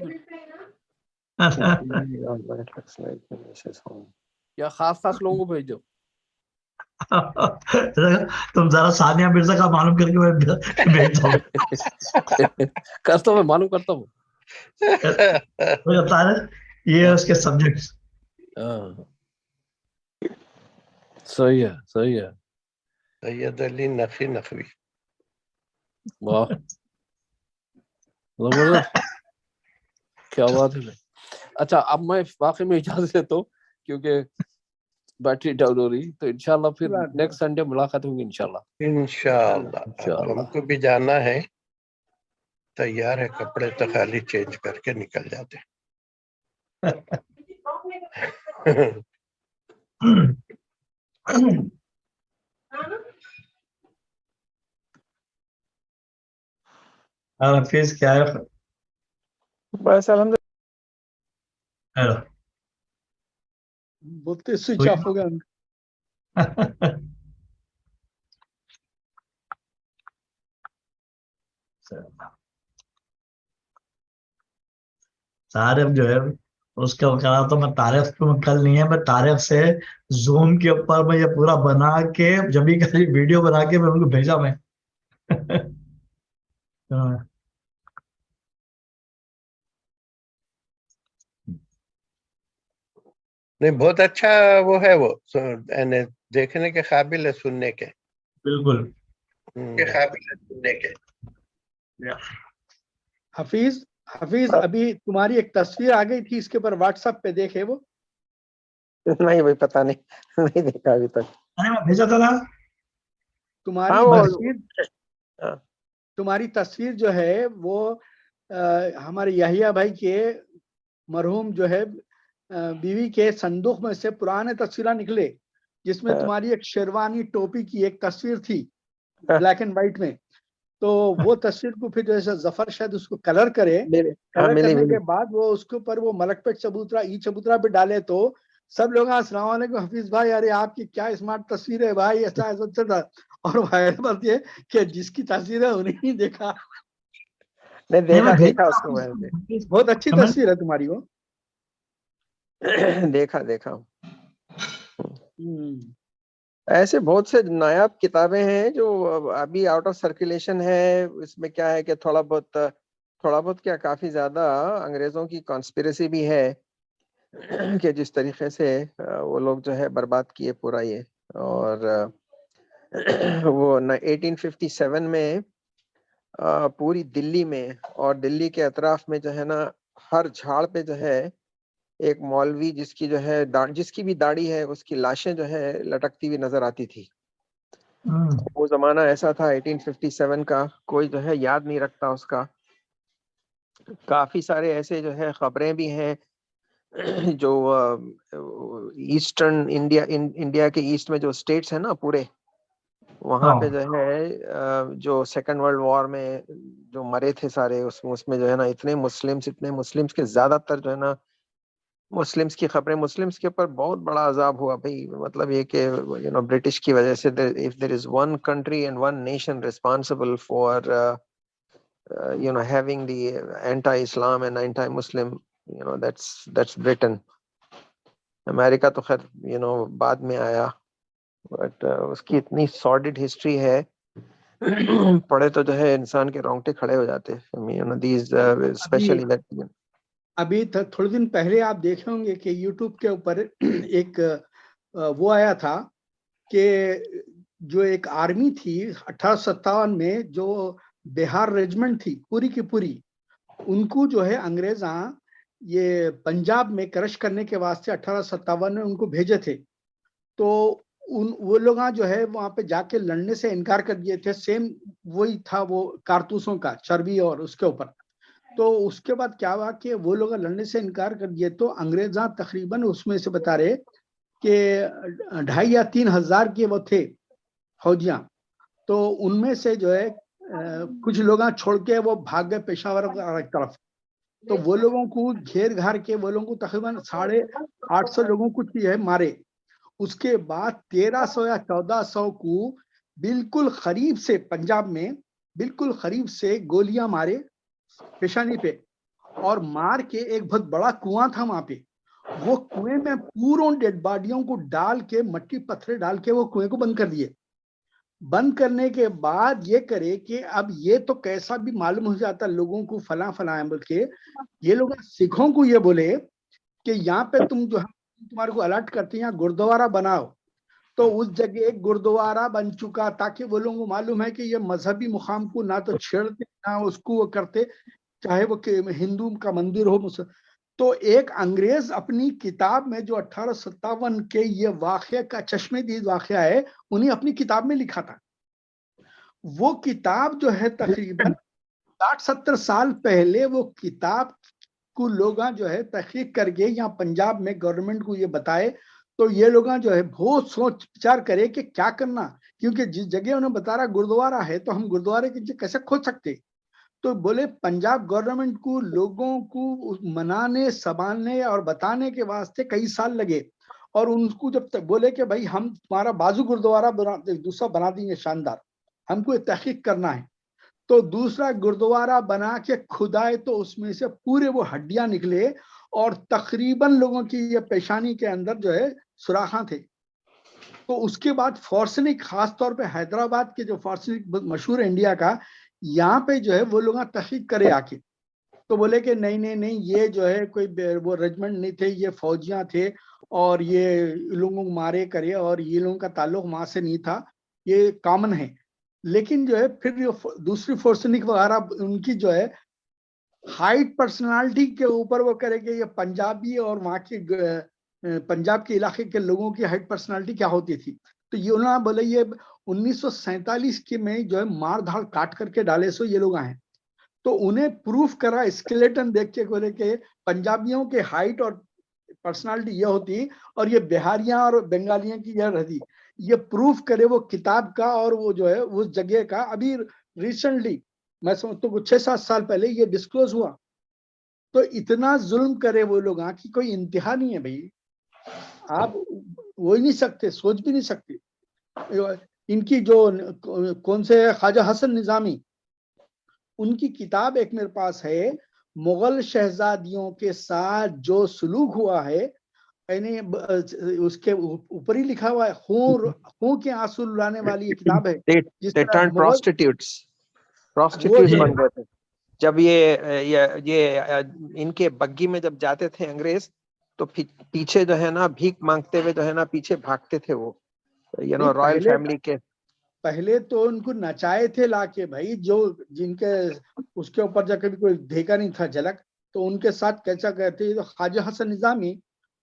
یا خاص لوگوں کو بھیج دو. تم ذرا ثانیہ مرزا کا معلوم کر کے میں بھیجتا ہوں. کرتا ہوں, میں معلوم کرتا ہوں. یہ ہے اس کے سبجیکٹ. صحیح ہے صحیح ہے. سید علی نقی نقوی. واہ زبردست, کیا بات ہے. اچھا اب میں واقعی میں اجازت دیتا ہوں کیونکہ بیٹری ڈاؤن ہو رہی, تو انشاءاللہ پھر نیکسٹ سنڈے ملاقات ہوگی انشاءاللہ. انشاءاللہ. ہم کو بھی جانا ہے, تیار ہے کپڑے تو خالی چینج کر کے نکل جاتے. حفیظ کیا ہے بس الحمد بولتے سوئچ آف ہو گیا. طارق جو ہے اس کا کہا تو میں طارق کو کل نہیں ہے, میں طارق سے زوم کے اوپر میں یہ پورا بنا کے جب بھی کبھی ویڈیو بنا کے میں ان کو بھیجا میں. نہیں بہت اچھا وہ ہے, وہ دیکھنے کے قابل ہے, سننے کے بالکل قابل ہے سننے کے. حفیظ ابھی تمہاری ایک تصویر آ گئی تھی اس کے اوپر واٹس ایپ پہ, دیکھے وہ نہیں بھائی, پتہ نہیں دیکھا ابھی تک. میں بھیجا تھا نا تمہاری تصویر جو ہے وہ ہمارے یحییٰ بھائی کے مرحوم جو ہے بیوی کے صندوق میں سے پرانے تصویریں نکلے, جس میں تمہاری ایک شیروانی ٹوپی کی ایک تصویر تھی بلیک اینڈ وائٹ میں. تو وہ تصویر کو پھر جیسے ظفر شاید اس کو کلر کرے, کلر کرنے کے بعد وہ اس کے اوپر وہ ملک پیٹ چبوترا ای چبوترا پہ ڈالے, تو سب لوگ السلام علیکم حفیظ بھائی, ارے آپ کی کیا اسمارٹ تصویر ہے بھائی, ایسا ایسا چل رہا. اور وائرل بات یہ کہ جس کی تصویر ہے انہیں نہیں دیکھا. دیکھا اس کو, بہت اچھی تصویر ہے تمہاری وہ. دیکھا ایسے بہت سے نایاب کتابیں ہیں جو ابھی آؤٹ آف سرکولیشن ہے. اس میں کیا ہے کہ تھوڑا بہت کیا کافی زیادہ انگریزوں کی کانسپیریسی بھی ہے کہ جس طریقے سے وہ لوگ جو ہے برباد کیے پورا یہ. اور وہ 1857 میں پوری دلی میں اور دلی کے اطراف میں جو ہے نا, ہر جھاڑ پہ جو ہے ایک مولوی جس کی بھی داڑھی ہے, اس کی لاشیں جو ہے لٹکتی ہوئی نظر آتی تھی. وہ زمانہ ایسا تھا 1857 کا, کوئی جو ہے یاد نہیں رکھتا اس کا. کافی سارے ایسے جو ہے خبریں بھی ہیں جو ایسٹرن انڈیا کے ایسٹ میں جو اسٹیٹس ہیں نا پورے, وہاں پہ جو ہے جو سیکنڈ ورلڈ وار میں جو مرے تھے سارے, اس میں جو ہے نا اتنے مسلمس کے زیادہ تر جو ہے نا مسلمس کی خبریں, مسلمس کے اوپر بہت بڑا عذاب ہوا بھائی. مطلب یہ کہ برٹش کی وجہ سے if there is one country and one nation responsible for having the anti-Islam and anti-Muslim, that's Britain. امریکہ تو خیر بعد میں آیا, بٹ اس کی اتنی سارڈڈ ہسٹری ہے, پڑھے تو جو ہے انسان کے رونگٹے کھڑے ہو جاتے. ابھی تھوڑے دن پہلے آپ دیکھے ہوں گے کہ یوٹیوب کے اوپر ایک وہ آیا تھا کہ جو ایک آرمی تھی 1857 میں جو بہار ریجمنٹ تھی پوری کی پوری، ان کو جو ہے انگریزاں یہ پنجاب میں کرش کرنے کے واسطے 1857 میں ان کو بھیجے تھے. تو وہ لوگ جو ہے وہاں پہ جا کے لڑنے سے انکار کر دیے تھے. سیم وہی تھا وہ کارتوسوں کا چربی اور اس کے اوپر. تو اس کے بعد کیا ہوا کہ وہ لوگ لڑنے سے انکار کر دیے تو انگریزاں تقریباً اس میں سے بتا رہے کہ 2,500 یا 3,000 کے وہ تھے فوجیاں. تو ان میں سے جو ہے کچھ لوگ چھوڑ کے وہ بھاگ گئے پشاور کی طرف. تو وہ لوگوں کو گھیر گھار کے وہ لوگوں کو تقریباً 850 لوگوں کو جو ہے مارے. اس کے بعد 1300 یا 1400 کو بالکل قریب سے پنجاب میں بالکل قریب سے گولیاں مارے پیشانی پہ، اور مار کے ایک بہت بڑا کنواں تھا وہاں پہ. وہ کنویں میں پوروں ڈیڈ باڈیوں کو ڈال کے مٹی پتھر ڈال کے وہ کنویں کو بند کر دیے. بند کرنے کے بعد یہ کرے کہ اب یہ تو کیسا بھی معلوم ہو جاتا لوگوں کو فلاں فلاں بول کے یہ لوگ سکھوں کو یہ بولے کہ یہاں پہ تم جو تمہارے کو الرٹ کرتے ہیں یہاں گردوارا بناؤ. تو اس جگہ ایک گردوارا بن چکا تاکہ وہ لوگوں کو معلوم ہے کہ یہ مذہبی مقام کو نہ تو چھیڑتے نہ اس کو وہ کرتے، چاہے وہ ہندو کا مندر ہو. تو ایک انگریز اپنی کتاب میں جو 1857 کے یہ واقعہ کا چشمے دید واقعہ ہے انہیں اپنی کتاب میں لکھا تھا. وہ کتاب جو ہے تقریباً 60-70 سال پہلے وہ کتاب کو لوگ جو ہے تحقیق کر کے یہاں پنجاب میں گورنمنٹ کو یہ بتائے تو یہ لوگ جو ہے بہت سوچ وچار کرے کہ کیا کرنا، کیونکہ جس جگہ انہیں بتا رہا گردوارا ہے تو ہم گردوارے کی کیسے کھود سکتے. تو بولے پنجاب گورنمنٹ کو لوگوں کو منانے سنبھالنے اور بتانے کے واسطے کئی سال لگے. اور ان کو جب تک بولے کہ بھائی ہم تمہارا بازو گردوارا دوسرا بنا دیں گے شاندار، ہم کو تحقیق کرنا ہے. تو دوسرا گردوارا بنا کے کھدائے تو اس میں سے پورے وہ ہڈیاں نکلے اور تقریباً لوگوں کی یہ پیشانی کے اندر جو ہے سوراخاں تھے. تو اس کے بعد فورسنک خاص طور پہ حیدرآباد کے جو فورسنک مشہور ہے انڈیا کا، یہاں پہ جو ہے وہ لوگ تحقیق کرے آ کے. تو بولے کہ نہیں یہ جو ہے کوئی وہ ریجمنٹ نہیں تھے، یہ فوجیاں تھے اور یہ لوگوں کو مارے کرے اور یہ لوگوں کا تعلق وہاں سے نہیں تھا، یہ کامن ہے. لیکن جو ہے پھر دوسری فورسنک وغیرہ ان کی جو ہے ہائٹ پرسنالٹی کے اوپر وہ کرے کہ یہ پنجابی اور وہاں کے پنجاب کے علاقے کے لوگوں کی ہائٹ پرسنالٹی کیا ہوتی تھی. تو یہ انہوں نے بولے یہ 1947 کے میں جو ہے مار دھاڑ کاٹ کر کے ڈالے سو یہ لوگ آئے. تو انہیں پروف کرا اسکیلیٹن دیکھ کے بولے کہ پنجابیوں کے ہائٹ اور پرسنالٹی یہ ہوتی اور یہ بہاریاں اور بنگالیاں کی یہ رہتی. یہ پروف کرے وہ کتاب کا اور وہ جو ہے اس جگہ کا. ابھی ریسنٹلی میں سمجھتا ہوں 6-7 سال پہلے یہ ڈسکلوز ہوا. تو اتنا ظلم کرے وہ لوگ کی کوئی انتہا نہیں ہے بھائی. آپ وہ ہی نہیں سکتے، سوچ بھی نہیں سکتے. ان کی جو کون سے خواجہ حسن نظامی، ان کی کتاب ایک میرے پاس ہے، مغل شہزادیوں کے ساتھ جو سلوک ہوا ہے، یعنی اس کے اوپر ہی لکھا ہوا ہے خون کے آنسو لانے والی یہ کتاب ہے. جس طرح prostitutes بن گئے تھے جب یہ ان کے بگی میں جب جاتے تھے انگریز تو پیچھے جو ہے نا بھیک مانگتے ہوئے جو ہے نا پیچھے بھاگتے تھے وہ رائل فیملی کے. پہلے تو ان کو نچائے تھے لا کے بھائی، جو جن کے اس کے اوپر جا کے بھی کوئی دیکھا نہیں تھا جھلک، تو ان کے ساتھ کیسا کہتے. خواجہ حسن نظامی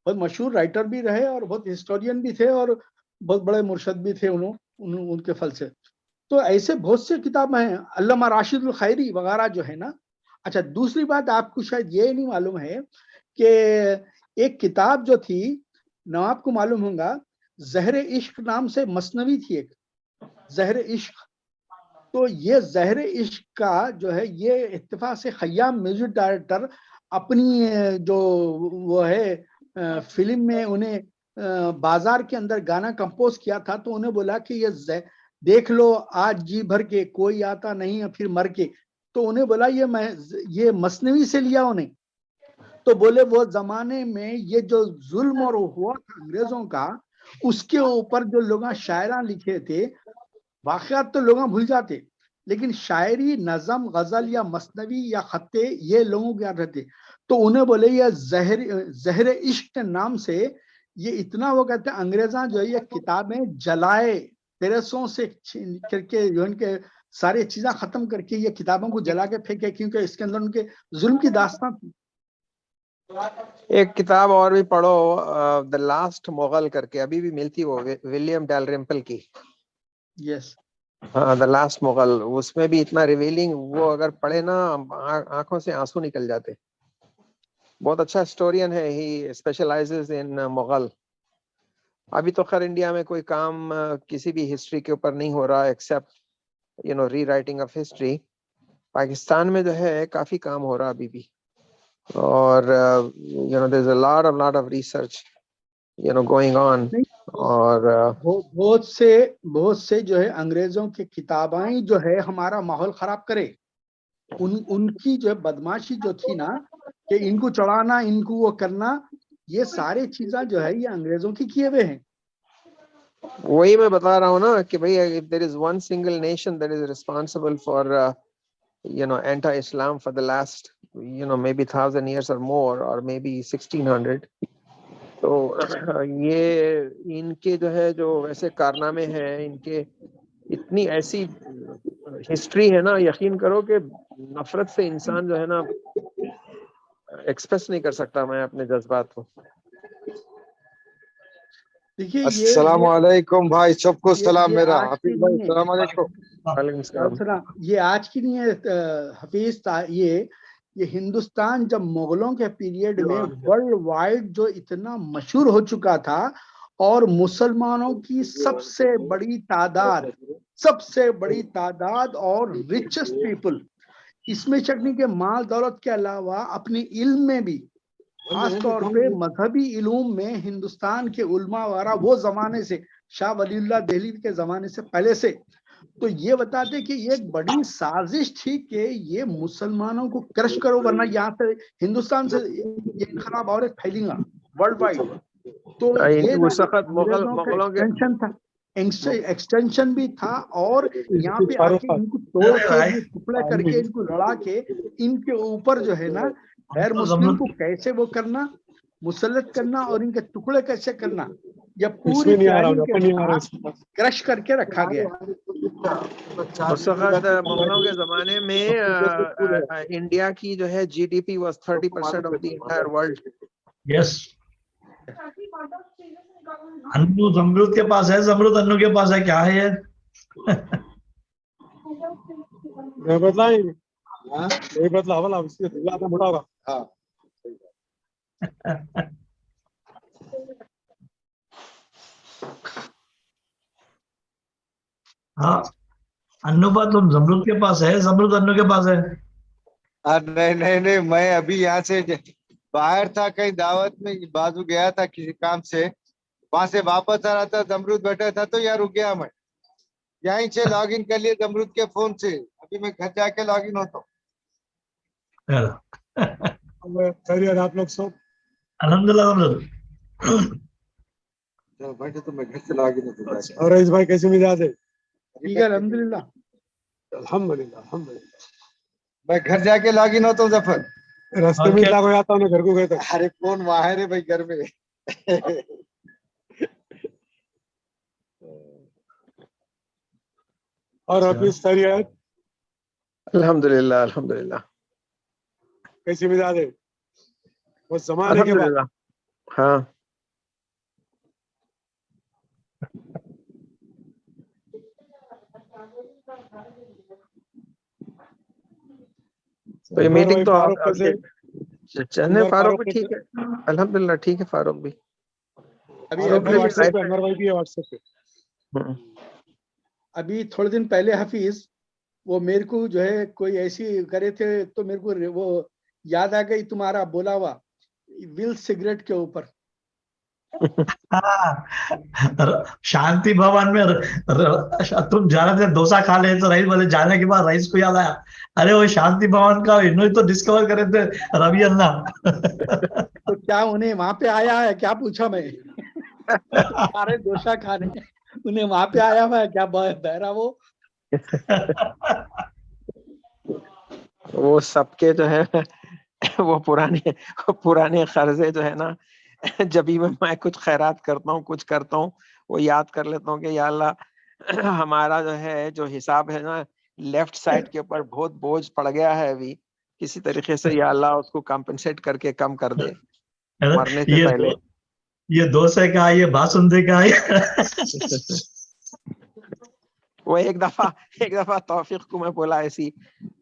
بہت مشہور رائٹر بھی رہے اور بہت ہسٹورین بھی تھے اور بہت بڑے مرشد بھی تھے ان کے پھل سے. تو ایسے بہت سے کتاب ہیں، علامہ راشد الخیری وغیرہ جو ہے نا. اچھا دوسری بات آپ کو شاید یہ نہیں معلوم ہے کہ ایک کتاب جو تھی نواب کو معلوم ہوگا، زہر عشق نام سے مثنوی تھی ایک، زہر عشق. تو یہ زہر عشق کا جو ہے یہ اتفاق سے خیام میوزک ڈائریکٹر اپنی جو وہ ہے فلم میں انہیں بازار کے اندر گانا کمپوز کیا تھا. تو انہیں بولا کہ یہ دیکھ لو آج جی بھر کے کوئی آتا نہیں پھر مر کے. تو انہیں بولا یہ مثنوی سے لیا انہیں. تو بولے وہ زمانے میں یہ جو ظلم اور ہوا تھا انگریزوں کا، اس کے اوپر جو لوگ شاعراں لکھے تھے، واقعات تو لوگ بھول جاتے لیکن شاعری، نظم، غزل یا مثنوی یا خطے یہ لوگوں کے یاد رہتے. تو انہیں بولے یہ زہر عشق نام سے یہ اتنا وہ کہتے ہیں انگریزاں جو ہے یہ کتابیں جلائے پیرسوں سے چھین کر کے جو ان کے ساری چیزیں ختم کر کے یہ کتابوں کو جلا کے پھینکے کیونکہ اس کے اندر ان کے ظلم کی داستان تھی. ایک کتاب اور بھی پڑھو دا لاسٹ مغل کر کے, ابھی بھی ملتی وہ ولیم ڈیلرمپل کی. یس ہاں دا لاسٹ مغل, اس میں بھی اتنا ریویلنگ, وہ اگر پڑھے نا آنکھوں سے آنسو نکل جاتے. بہت اچھا ہسٹورین ہے, ہی اسپیشلائزز ان مغل. ابھی تو خیر انڈیا میں کوئی کام کسی بھی ہسٹری کے اوپر نہیں ہو رہا except rewriting of history. Pakistan میں جو ہے کافی کام ہو رہا ابھی بھی, اور there is a lot of research going on. اور بہت سے جو ہے انگریزوں کی کتابیں جو ہے ہمارا ماحول خراب کرے. ان کی جو ہے بدماشی جو تھی نا کہ ان کو چڑھانا, ان کو وہ کرنا, یہ سارے چیزیں جو ہے یہ انگریزوں کی کیے ہوئے ہیں. وہی میں بتا رہا ہوں نا کہ بھئی if there is one single nation that is responsible for anti-Islam for the last maybe 1,000 years or more or maybe 1,600, تو یہ ان کے جو ہے جو ویسے کارنامے ہیں, ان کے اتنی ایسی ہسٹری ہے نا, یقین کرو کہ نفرت سے انسان جو ہے نا ایکسپریس نہیں کر سکتا میں اپنے جذبات کو. السلام علیکم بھائی, سب کو سلام میرا. حفیظ بھائی السلام علیکم. وعلیکم السلام. یہ آج کی نہیں ہے حفیظ, یہ ہندوستان جب مغلوں کے پیریڈ میں ورلڈ وائڈ جو اتنا مشہور ہو چکا تھا, اور مسلمانوں کی سب سے بڑی تعداد اور ریچسٹ پیپل, اس میں شک نہیں کہ مال دولت کے علاوہ اپنے علم میں بھی, خاص طور پہ مذہبی علوم میں ہندوستان کے علماء وغیرہ وہ زمانے سے, شاہ ولی اللہ دہلوی کے زمانے سے پہلے سے, تو یہ بتاتے کہ یہ ایک بڑی سازش تھی کہ یہ مسلمانوں کو کرش کرو, ورنہ یہاں سے ہندوستان سے یہ خراب اور پھیلے گا ورلڈ وائڈ. تو یہ اس وقت مغلوں کے ایکسٹینشن تھا, ایکسٹینشن بھی تھا, اور یہاں پہ آ کے ان کو توڑ کے ٹکڑے کر کے ان کو لڑا کے ان کے اوپر جو ہے نا غیر مسلم کو کیسے وہ کرنا, مسلط کرنا, اور ان کے ٹکڑے کیسے کرنا, یہ پوری پلاننگ کے ساتھ کرش کر کے رکھا گیا. اس وقت مغلوں کے زمانے میں انڈیا کی جو ہے GDP was 30% of the entire world. یس, انو زمرود کے پاس ہے, زمرود انو کے پاس ہے, کیا ہے یہ؟ بدلا والا بڑا ہوگا. ہاں, انو با تم زمرود کے پاس ہے, زمرود انو کے پاس ہے. نہیں, میں ابھی یہاں سے باہر تھا, کہیں دعوت میں بازو گیا تھا کسی کام سے, وہاں سے واپس آ رہا تھا, زمرود بیٹھا تھا تو یہاں رک گیا. میں یہیں سے لاگ ان کر لیے زمرود کے فون سے, ابھی میں گھر جا کے لاگ ان ہوتا ہوں. خیریت آپ لوگ سب؟ الحمدللہ. بیٹھے تو میں گھر سے لاگ ان ہوتا. اور رئیس بھائی کیسے مزاج ہے؟ ٹھیک ہے الحمدللہ. الحمدللہ. میں گھر جا کے لاگ ان ہوتا ہوں. ظفر راستے میں لاگ ہو جاتا ہوں, گھر کو گئے تو ارے کون باہر ہے بھائی گھر میں. اور حفیظ خیریت؟ الحمدللہ الحمدللہ. کیسی مزاج ہے وہ زمانے کے بعد؟ ہاں تو یہ میٹنگ تو چندے فاروق بھی ٹھیک ہے الحمدللہ. ٹھیک ہے فاروق بھی. ابھی تھوڑے دن پہلے حفیظ وہ میرے کو جو ہے کوئی ایسی کرے تھے تو میرے کو وہ یاد آ گئی تمہارا بولا ہوا ول سگریٹ کے اوپر. شانتی بھون میں تم جا رہے تھے ڈوسا کھا لے, تو رئیس بولے, جانے کے بعد رئیس کو یاد آیا, ارے وہ شانتی بھون کا انہوں تو ڈسکور کرے تھے روی اللہ. تو کیا انہیں وہاں پہ آیا ہے کیا پوچھا میں, سارے ڈوسا کھانے انہیں وہاں پہ آیا ہوا ہے کیا بہرا وہ سب کے جو ہے وہ پرانے قرضے جو ہے نا جب بھی میں کچھ خیرات کرتا ہوں, کچھ کرتا ہوں, وہ یاد کر لیتا ہوں کہ یا اللہ ہمارا جو ہے جو حساب ہے نا لیفٹ سائڈ کے اوپر بہت بوجھ پڑ گیا ہے ابھی, کسی طریقے سے یا اللہ اس کو کمپنسیٹ کر کے کم کر دے مرنے سے پہلے. یہ دوست ہے کہا, یہ بات سنتے کہا. وہ ایک دفعہ توفیق کو میں بولا ایسی,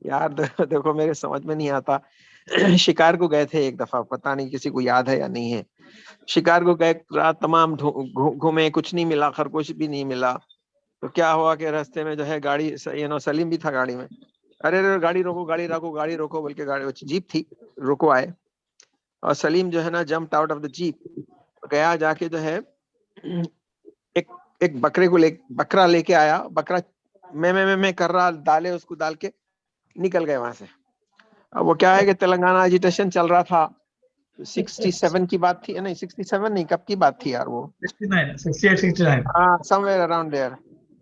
یار دیکھو میرے سمجھ میں نہیں آتا, شکار کو گئے تھے ایک دفعہ, پتہ نہیں کسی کو یاد ہے یا نہیں ہے, شکار کو گئے, رات تمام گھومے, کچھ نہیں ملا, خرگوش بھی نہیں ملا. تو کیا ہوا کہ راستے میں جو ہے گاڑی, سلیم بھی تھا گاڑی میں, ارے گاڑی روکو گاڑی روکو گاڑی روکو بول کے, گاڑی جیپ تھی, روکو آئے, اور سلیم جو ہے نا jumped out of the jeep, گیا جا کے جو ہے ایک بکرے کو بکرا لے کے آیا, بکرا میں کر رہا, ڈالے اس کو, ڈال کے نکل گئے وہاں سے. اب وہ کیا ہے کہ تلنگانہ ایجیٹیشن چل رہا تھا, 67 کی بات تھی, نہیں 67 نہیں, کب کی بات تھی یار وہ, 69 ہاں somewhere around there.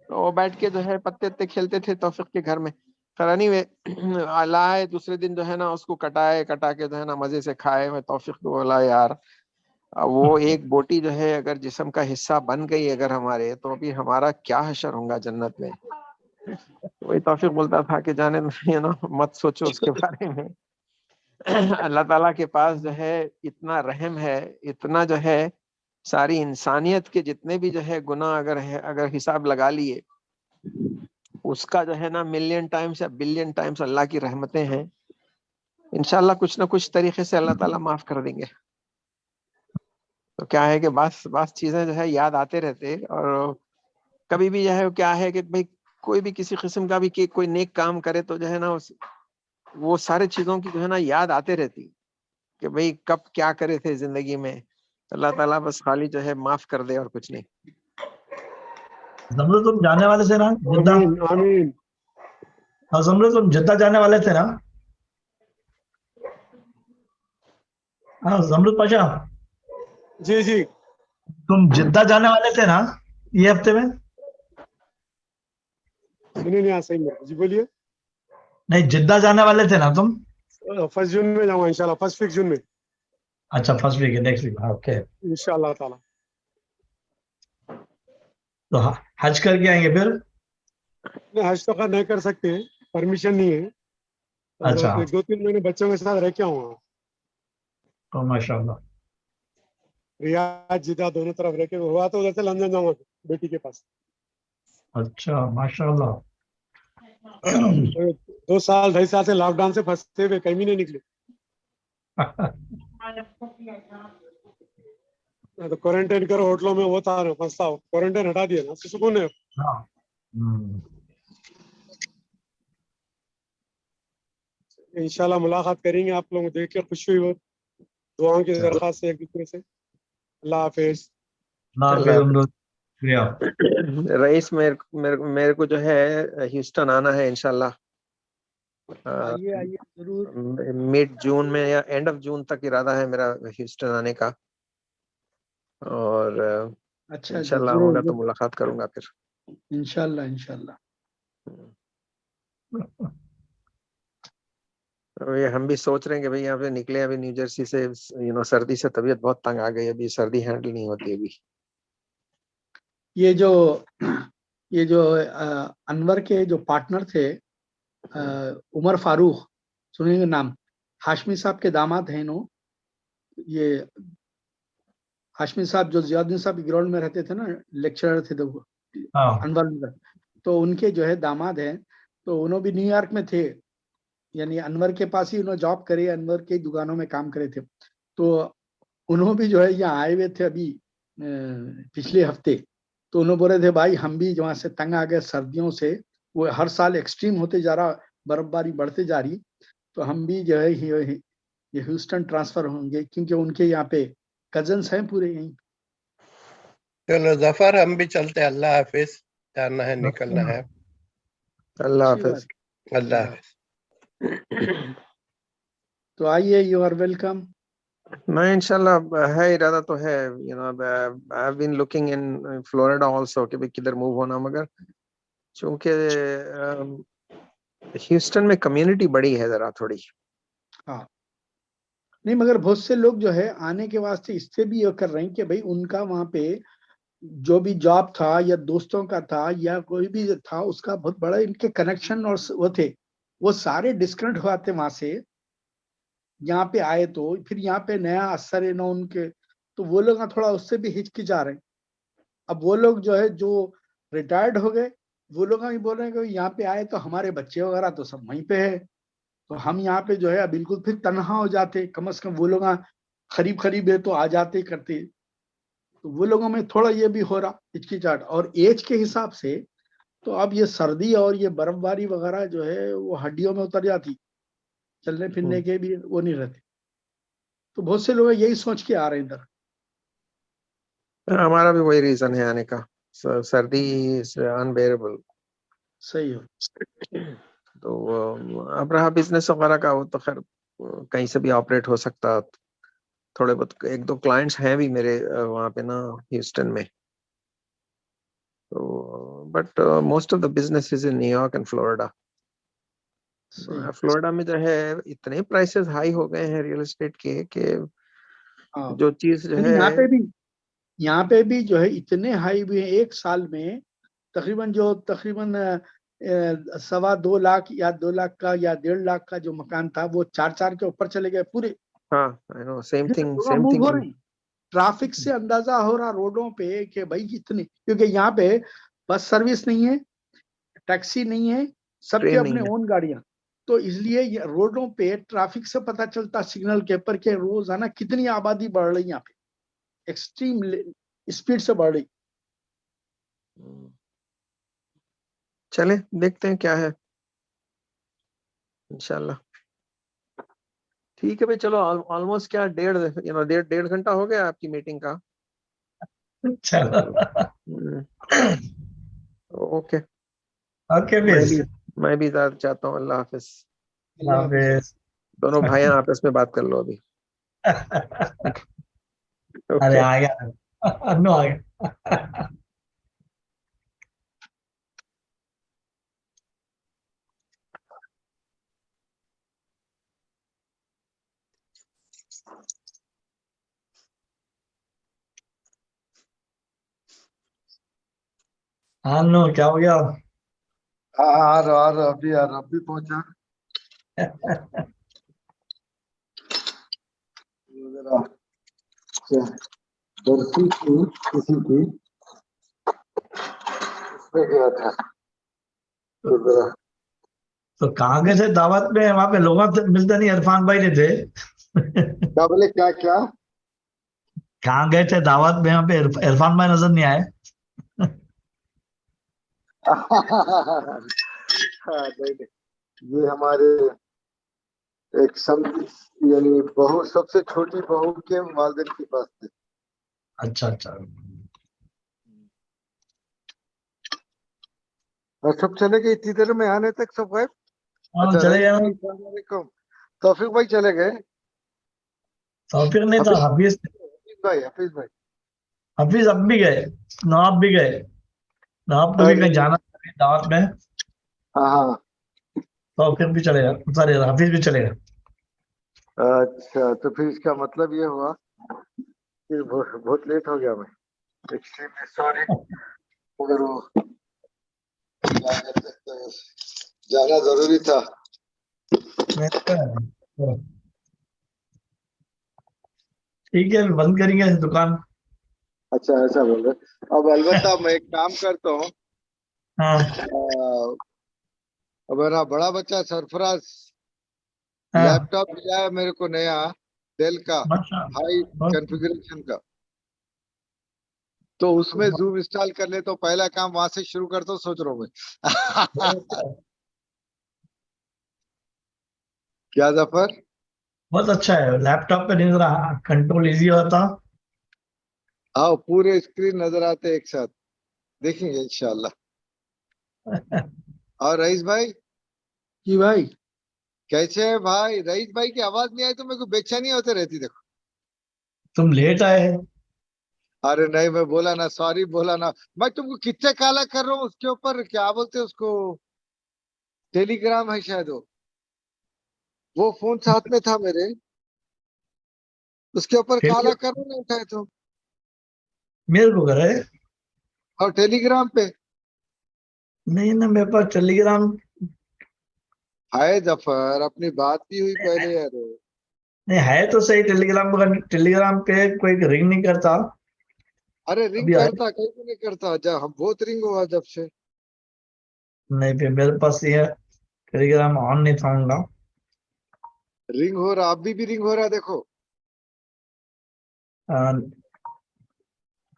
تو وہ بیٹھ کے جو ہے پتے کھیلتے تھے توفیق کے گھر میں. کرانی میں لائے, دوسرے دن جو ہے نا اس کو کٹا کے جو ہے نا مزے سے کھائے. میں توفیق کو بولا یار وہ ایک بوٹی جو ہے اگر جسم کا حصہ بن گئی اگر ہمارے, تو ابھی ہمارا کیا حشر ہوگا جنت میں. وہی توفیق بولتا تھا کہ جانے مت سوچو اس کے بارے میں. اللہ تعالیٰ کے پاس جو ہے اتنا رحم ہے, اتنا جو ہے ساری انسانیت کے جتنے بھی جو ہے گناہ اگر حساب لگا لیے, اس کا جو ہے نا ملین ٹائمز یا بلین ٹائمز اللہ کی رحمتیں ہیں. انشاءاللہ کچھ نہ کچھ طریقے سے اللہ تعالیٰ معاف کر دیں گے. تو کیا ہے کہ بعض چیزیں جو ہے یاد آتے رہتے, اور کبھی بھی جو ہے کیا ہے کہ بھائی کوئی بھی کسی قسم کا بھی کوئی نیک کام کرے تو جو ہے نا وہ سارے چیزوں کی جو ہے نا یاد آتے رہتی کہ بھائی کب کیا کرے تھے زندگی میں. اللہ تعالیٰ بس خالی جو ہے معاف کر دے اور کچھ نہیں. زمرد تم جانے والے تھے نا جدہ؟ آمین. ہاں زمرد تم جدہ جانے والے تھے نا؟ ہاں زمرد پاشا جی جی تم جدہ جانے والے تھے نا یہ ہفتے میں؟ نہیں آ صحیح جی بولیے. نہیں جدہ جانے والے تھے نا تم؟ 1 جون میں جاؤں گا انشاءاللہ, 1 جون میں. اچھا فرسٹ ویک ہے, نیکسٹ ویک. اوکے, انشاءاللہ تعالی. تو حج کر کے آئیں گے پھر؟ نہیں حج تو نہیں کر سکتے, پرمیشن نہیں ہے. اچھا 2-3 مہینے بچوں کے ساتھ رہ کے آؤں گا. ماشاء اللہ. ریاض جدہ دونوں طرف رہ کے, ہوا تو ادھر سے لندن جاؤں گا بیٹی کے پاس. اچھا ماشاء اللہ. 2 سال 2.5 سال سے لاک ڈاؤن سے پھنستے ہوئے کہیں بھی نہیں نکلے. تو کوارنٹائن کرو ہوٹلوں میں, وہ تھا پھنستا ہو, کوارنٹائن ہٹا دیا نا, سکون ہے. انشاءاللہ ملاقات کریں گے آپ لوگ, دیکھ کے خوشی ہوئی, دعاؤں کی درخواست ہے ایک دوسرے سے. اللہ حافظ. رئیس میرے کو جو ہے ہیوسٹن آنا ہے انشاءاللہ. آئیے ضرور. مڈ جون میں یا اینڈ آف جون تک ارادہ ہے میرا ہیوسٹن آنے کا, اور اچھا انشاءاللہ آؤں گا تو ملاقات کروں گا پھر انشاءاللہ. ہم بھی سوچ رہے ہیں کہ بھئی یہاں پہ نکلے, ابھی نیو جرسی سے سردی سے طبیعت بہت تنگ آ گئی, ابھی سردی ہینڈل نہیں ہوتی ابھی. یہ جو انور کے جو پارٹنر تھے عمر فاروق, سنیں گے نام, ہاشمی صاحب کے داماد ہیں. یہ ہاشمی صاحب جو ضیاء الدین صاحب گراؤنڈ میں رہتے تھے نا, لیکچرر تھے انور, تو ان کے جو ہے داماد ہیں. تو انہوں بھی نیو یارک میں تھے, یعنی انور کے پاس ہی انہوں جاب کرے, انور کے دکانوں میں کام کرے تھے. تو انہوں بھی جو ہے یہاں آئے ہوئے تھے ابھی پچھلے ہفتے. تو انہوں بول رہے تھے بھائی ہم بھی وہاں سے تنگ آ گئے سردیوں سے, وہ ہر سال ایکسٹریم ہوتے جا رہا, برف باری بڑھتے جا رہی, تو ہم بھی جو ہے یہ ہیوسٹن ٹرانسفر ہوں گے, کیونکہ ان کے یہاں پہ کزنس ہیں پورے یہیں. چلو ظفر ہم بھی چلتے, اللہ حافظ, جانا ہے نکلنا ہے. اللہ حافظ. اللہ حافظ. تو آئیے, یو آر ویلکم. میں انشاءاللہ ہے ارادہ تو ہے, I have been looking in Florida also کہ بھی کدھر موو ہونا, مگر چونکہ ہیوسٹن میں کمیونٹی بڑی ہے ذرا تھوڑی, نہیں مگر بہت سے لوگ جو ہے آنے کے واسطے اس سے بھی یہ کر رہے ہیں کہ بھائی ان کا وہاں پہ جو بھی جاب تھا یا دوستوں کا تھا یا کوئی بھی تھا اس کا بہت بڑا ان کے کنیکشن اور وہ تھے، وہ سارے ڈسکنیکٹ ہوتے وہاں سے یہاں پہ آئے تو پھر یہاں پہ نیا اثر ہے نا ان کے، تو وہ لوگ تھوڑا اس سے بھی ہچکچا رہے ہیں. اب وہ لوگ جو ہے جو ریٹائرڈ ہو گئے وہ لوگ بھی بول رہے ہیں کہ یہاں پہ آئے تو ہمارے بچے وغیرہ تو سب وہیں پہ ہے، تو ہم یہاں پہ جو ہے بالکل پھر تنہا ہو جاتے، کم از کم وہ لوگ قریب ہے تو آ جاتے کرتے. تو وہ لوگوں میں تھوڑا یہ بھی ہو رہا ہچکچاہٹ. اور ایج کے حساب سے تو اب یہ سردی اور یہ برف باری وغیرہ جو ہے وہ ہڈیوں میں اتر جاتی، چلنے پھرنے کے بھی وہ نہیں رہتے. تو بہت سے لوگ یہی سوچ کے آ رہے ہیں ادھر. ہمارا بھی وہی ریزن ہے آنے کا، سردی انبیئربل. صحیح ہو. تو اب رہا بزنس وغیرہ کا، وہ تو خیر کہیں سے بھی آپریٹ ہو سکتا. تھوڑے بہت ایک دو کلائنٹس ہیں بھی میرے وہاں پہ نا ہیوسٹن میں، تو but most of the business is in new York and Florida. Florida میں جو ہے اتنے پرائسز ہائی ہو گئے ہیں ریئل اسٹیٹ کے کہ جو چیز جو ہے یہاں پہ بھی جو ہے اتنے ہائی ہوئے ہیں ایک سال میں تقریباً 2.25 لاکھ یا 2 لاکھ کا یا 1.5 لاکھ کا جو مکان تھا وہ 4 کے اوپر چلے گئے پورے. ہاں سیم تھنگ موو ہو رہی. ٹرافک سے اندازہ ہو رہا روڈوں پہ کہ بھائی اتنے، کیونکہ یہاں پہ بس سروس نہیں ہے، ٹیکسی نہیں ہے، سب کے اپنے اون گاڑیاں، تو اس لیے روڈوں پہ ٹرافک سے پتہ چلتا سگنل کے پر کہ روزانہ کتنی آبادی بڑھ رہی یہاں پہ، ایکسٹریم اسپیڈ سے بڑھ رہی. چلے دیکھتے ہیں کیا ہے انشاءاللہ. ٹھیک ہے بھائی، چلو آلموسٹ کیا 1.5 گھنٹہ ہو گیا آپ کی میٹنگ کا. اوکے میں بھی زیادہ چاہتا ہوں. اللہ حافظ. دونوں بھائی آپس میں بات کر لو ابھی. ارے آ گیا. ہاں نو کیا ہو گیا؟ آ رہا ابھی پہنچا. برفی تھی کسی کی، اس میں گیا تھا. تو کہاں گئے تھے دعوت میں؟ وہاں پہ لوگوں سے ملتے نہیں، عرفان بھائی نہیں تھے. کیا بولے؟ کیا کہاں گئے تھے دعوت میں؟ وہاں پہ عرفان بھائی نظر نہیں آئے. یہ ہمارے ایک یعنی بہو، سب سے چھوٹی بہو کے والدین کے پاس تھے. اچھا. اور سب چلے گئے اتنی دیر میں آنے تک سب غائب. اچھا چلے گئے. السلام علیکم. توفیق بھائی چلے گئے. توفیق نہیں تھا، حفیظ بھائی. حفیظ اب بھی گئے، نواب بھی گئے. نواب کو بھی کہیں جانا دعوت میں. ہاں توفیق بھی چلے گا، سارے حفیظ بھی چلے گا. اچھا، تو پھر اس کا مطلب یہ ہوا کہ بہت لیٹ ہو گیا. میں ایکسٹریملی سوری، مگر وہ جانا ضروری تھا. ٹھیک ہے، بند کریں گے دکان. اچھا ایسا بول رہے. اب البتہ میں ایک کام کرتا ہوں. میرا بڑا بچہ سرفراز لیپ ٹاپ ملا ہے میرے کو نیا ڈیل کا ہائی کنفیگریشن کا، تو اس میں زوم انسٹال کر لے تو پہلا کام وہاں سے شروع کرتا ہوں سوچ رہا ہوں میں. کیا ظفر؟ بہت اچھا ہے لیپ ٹاپ پہ، نہیں ذرا کنٹرول ایزی ہوتا. ہاں پورے اسکرین نظر آتے ایک ساتھ، دیکھیں گے انشاءاللہ. اور رئیس بھائی جی بھائی کیسے ہے بھائی؟ رئیس بھائی کی آواز نہیں آئی تو میرے کو بے چینی ہوتے رہتی. دیکھو تم لیٹ آئے. ارے نہیں، میں بولا نا، سوری بولا نا. میں تم کو کتنے کالا کر رہا ہوں اس کے اوپر، کیا بولتے اس کو، ٹیلی گرام ہے شاید. وہ فون ساتھ میں تھا میرے. اس کے اوپر ٹھیک ہے۔ کالا کرو نہیں اٹھائے تو، میرے کو کرے اور ٹیلی گرام پہ نہیں نا، میرے پاس ٹیلی گرام ہائے ظفر، اپنی بات بھی ہوئی پہلے یار. نہیں ہے تو صحیح ٹیلی گرام، مگر ٹیلی گرام پہ کوئی رنگ نہیں کرتا ارے رنگ ابھی کرتا، کہیں بھی نہیں کرتا، جب ہم بہت رنگ ہوا جب سے. نہیں پھر میرے پاس یہ ٹیلی گرام آن نہیں تھا گا. رنگ ہو رہا، ابھی بھی رنگ ہو رہا دیکھو.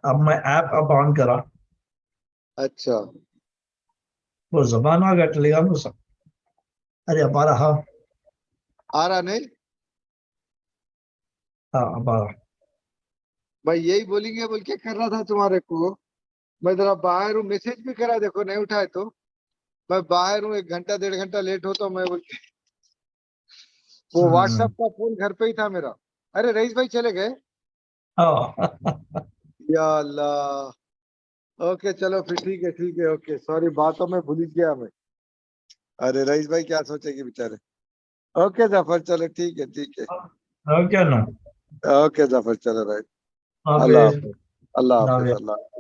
اب میں ایپ اب آن کرا، اچھا وہ زبان آ گیا ٹیلی گرام کو سب. ارے اب آ رہا، آ رہا نہیں ہاں اب آ رہا. بھائی، یہی بولیں گے بول کے کر رہا تھا تمہارے کو. میں ذرا باہر ہوں، میسج بھی کرا دیکھو نہیں اٹھائے تو. میں باہر ہوں، 1 گھنٹہ 1.5 گھنٹہ لیٹ ہوتا ہوں میں بول کے. وہ واٹس ایپ کا فون گھر پہ ہی تھا میرا. ارے رئیس بھائی چلے گئے، یا اللہ. اوکے چلو پھر ٹھیک ہے اوکے. سوری باتوں میں بھول گیا میں. ارے رئیس بھائی کیا سوچے گے بیچارے. اوکے ظفر چلو ٹھیک ہے. کیا نا اوکے ظفر چلو رائٹ. آپ اللہ حافظ. اللہ حافظ. اللہ حافظ.